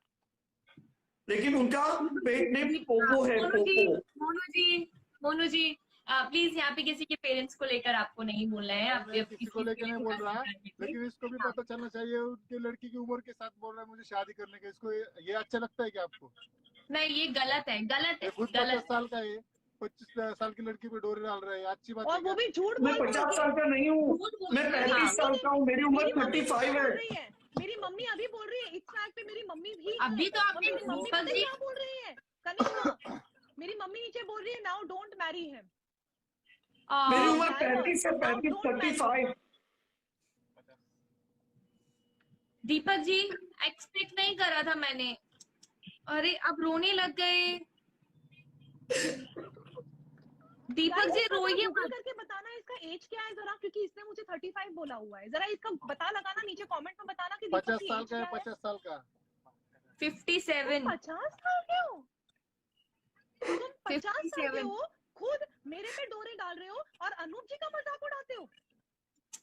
उनका पेट नेम पोपो है, मोनू जी, पोपो। मोनू जी प्लीज यहाँ पे किसी के पेरेंट्स को लेकर आपको नहीं बोलना है। आप मैं किसी को चीज लेके के लिए नहीं थोड़ा बोल रहा, सा ध्यान रखिए। लेकिन इसको भी हाँ। पता चलना चाहिए उनकी लड़की की उम्र के साथ बोल रहा है मुझे शादी करने का। इसको ये अच्छा लगता है क्या आपको? नहीं, ये गलत है, गलत ये है, खुद 50 गलत है। साल का है, 25 साल की लड़की पे डोरी डाल रहा है, अच्छी बात है और वो क्या? भी झूठ मैं बोल बोल 50 के। साल का नहीं हूँ, झूठ बोल मैं रहे हैं। 35 साल का हूँ, मेरी उम्र मेरी मम्मी 35 मुझे बोल है। रही है, मेरी मम्मी अभी बोल रही है, इस ट्रैक पे मेरी मम्मी भी है। अभी तो और आपने मेरी मम्मी दीपक पता है जी, क्या बोल रही है कनिष्का? मेरी मम्मी नीचे बोल रही है, नाउ डोंट मैरी हिम। मेरी उम्र Driver, 35 से now 35, don't marry. 35। Deepak ji expect नहीं करा था मैंने। अरे अब रोने लग गए। दीपक Guys, जी इसका जरा रोइए गूगल मत। करके बताना इसका एज क्या है जरा, क्योंकि इसने मुझे 35 बोला हुआ है। जरा इसका पता लगाना, नीचे कमेंट में बताना कि दीपक 50 की साल एज का है, क्या है। 50 साल का। 57। 50 साल के हो? तुम 50 साल के 57 हो, खुद मेरे पे डोरे डाल रहे हो और अनूप जी का मजाक उड़ाते हो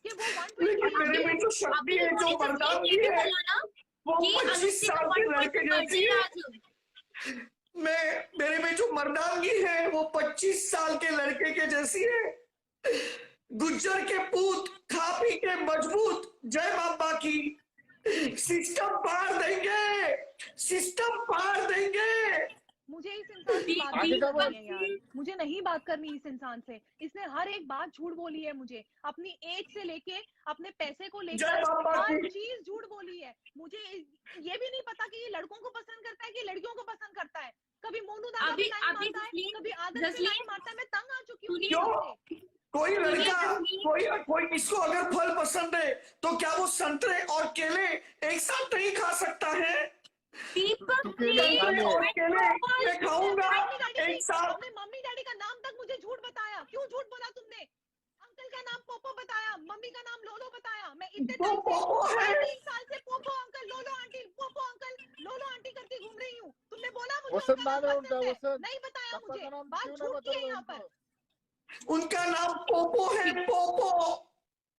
कि वो 120 लेकिन मेरे में जो शक्ति अभी है, जो जसलीन मर्दानगी ये भी है, बोला ना वो कि 25 अनुष्का साल के लड़के 120 जैसी बर्थडे है। आज मेरे में जो मर्दानगी है वो 25 साल के लड़के के जैसी है। गुज्जर के पूत, खा पी के मजबूत, जय बाबा की। सिस्टम पार देंगे, सिस्टम पार देंगे। मुझे इस इंसान से बात आगे नहीं का करनी बोल। है यार, मुझे नहीं बात करनी इस इंसान से। इसने हर एक बात झूठ बोली है मुझे, अपनी एज से लेके अपने पैसे को जय लेकर बाबा हर की। चीज झूठ बोली है। मुझे ये भी नहीं पता कि ये लड़कों को पसंद करता है कि लड़कियों को पसंद करता है। कभी मोनू दादा पे अभी लाइन अभी मारता है, जसलीन कभी आदत पे जसलीन लाइन मारता है। मैं तंग आ चुकी हूँ सुनिए दीपक से। कोई सुनिए लड़का, जसलीन कोई किसको अगर फल पसंद है तो क्या वो संतरे और केले एक साथ नहीं खा सकता है? दीपक तू केले जी खा ले। और केले मैं खाऊंगा मम्मी डैडी एक साथ। अपने मम्मी डैडी का नाम तक मुझे झूठ बताया। क्यों झूठ बोला तुमने? अंकल का नाम पोपो बताया, मम्मी का नाम लोलो बताया। मैं इतने वो टाइम से पोपो है। 3 साल से पोपो अंकल, लोलो आंटी, पोपो अंकल, लोलो आंटी करके घूम रही हूँ। तुमने बोला मुझे वसंत उनका नाम नाम है उनका, पसंद है, वसंत। नहीं बताया पापा मुझे। का नाम बात क्यों नहीं झूठ की है बता यहाँ पर। उनको? उनका नाम पोपो है, पोपो।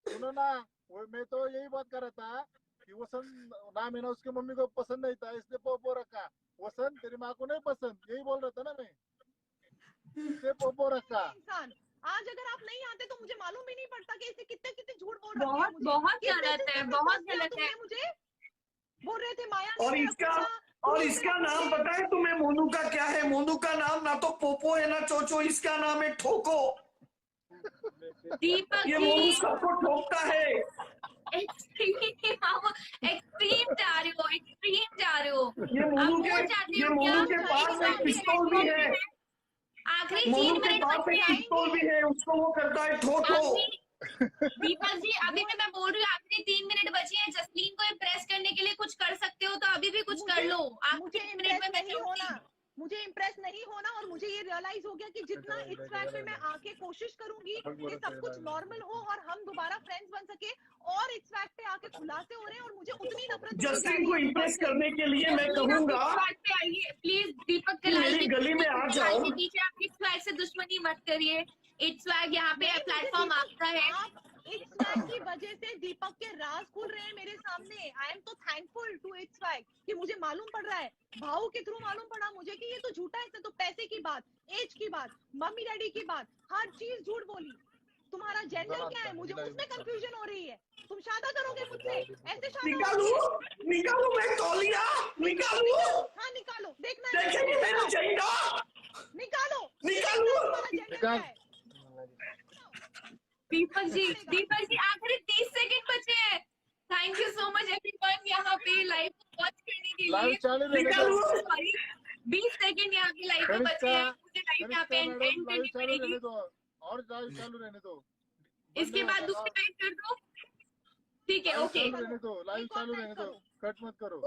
सुनो ना, वो मैं तो यही बात कर रहा था कि वसंत नाम है ना, उसकी मम्मी को पसंद नहीं था इसलिए पोपो रखा। वसंत तेरी माँ को नहीं पसंद, यही बोल रहा था ना मैं, इसलिए पोपो रखा। इंसान आज अगर आप नहीं आते तो मुझे मालूम भी नहीं पड़ता कि इसे कितने कितने झूठ बोल रखे हैं बहुत मुझे। बहुत किस गलत बेसिस है, पे बहुत प्रपोज किया गलत है। तुमने मुझे? बोल रहे थे माया ने और मैं इसका रखूंगा, और क्रूज में इसका नाम रखूंगे। पता है तुम्हें मोनू का क्या है? मोनू का नाम ना तो पोपो है ना चोचो, इसका नाम है ठोको। दीपक ये जी मोनू सबको ठोकता है। एक्सट्रीम जा रहे हो, एक्सट्रीम जा रहे हो। ये आप मोनू वो चाहते ये हो क्या मोनू के कि पास एक आपके पिस्तौल भी है। आखिरी मोनू 3 के मिनट पास बचे एक हैं। पिस्तौल भी है, उसको वो करता है ठो ठो। दीपक जी अभी भी मैं बोल रही हूँ आखिरी 3 मिनट बचे हैं। जसलीन को इम्प्रेस करने के लिए कुछ कर सकते हो तो अभी भी कुछ कर लो। मुझे आखिरी 3 मिनट इम्प्रेस में मैं नहीं होना, चाहूंगी। मुझे इम्प्रेस नहीं होना। और मुझे ये रियलाइज हो गया कि जितना इस ट्रैक में मैं आके कोशिश करूंगी कि सब कुछ नॉर्मल हो और हम दोबारा फ्रेंड्स बन सके, और इस ट्रैक पे आके खुलासे हो रहे हैं और मुझे उतनी नफरत होती जा जसलीन रही को है दीपक इम्प्रेस से। करने के लिए मैं जसलीन आप कहूंगा इस बात पे आइए प्लीज। दीपक कि कलाई मेरी गली में आ जाओ। के पीछे आप इस स्वैग से दुश्मनी मत करिए। इट्स स्वैग यहाँ पे नहीं, मुझे प्लेटफॉर्म दीपक, आपका है। आप इट्स स्वैग की वजह से दीपक के राज खुल रहे हैं मेरे सामने। आई एम तो थैंकफुल टू इट्स स्वैग कि मुझे मालूम पड़ रहा है, भाव के थ्रू मालूम पड़ा मुझे कि ये तो झूठा है। इसने तो पैसे की बात, एज की बात, मम्मी डैडी की बात, हर चीज झूठ बोली। तुम्हारा जेंडर क्या है मुझे उसमें कंफ्यूजन हो रही है। तुम शादी करोगे मुझसे? ऐसे शादी निकालू होती है? निकालू मैं तौलिया निकालू। हाँ निकालो, देखना है मुझे। देखेंगे मेरा झंडा। निकालो, निकालू। देखना है तुम्हारा जेंडर क्या निकाल। है। दीपक जी आखिरी 30 सेकंड बचे हैं। Thank you so much everyone यहाँ पे लाइव को वॉच करने के लाइव लिए। चालू रहने निकालू। दो। सॉरी 20 सेकंड यहाँ पे लाइव में बचे हैं। मुझे लाइव यहाँ पे मैडम एंड लाइव करनी चालू पड़ेगी। रहने दो, और लाइव चालू रहने दो। इसके बाद दूसरी लाइव कर दो। ठीक है, लाइव ओके चालू रहने दो, लाइव एक और चालू लाइव रहने दो, करो। कट मत करो।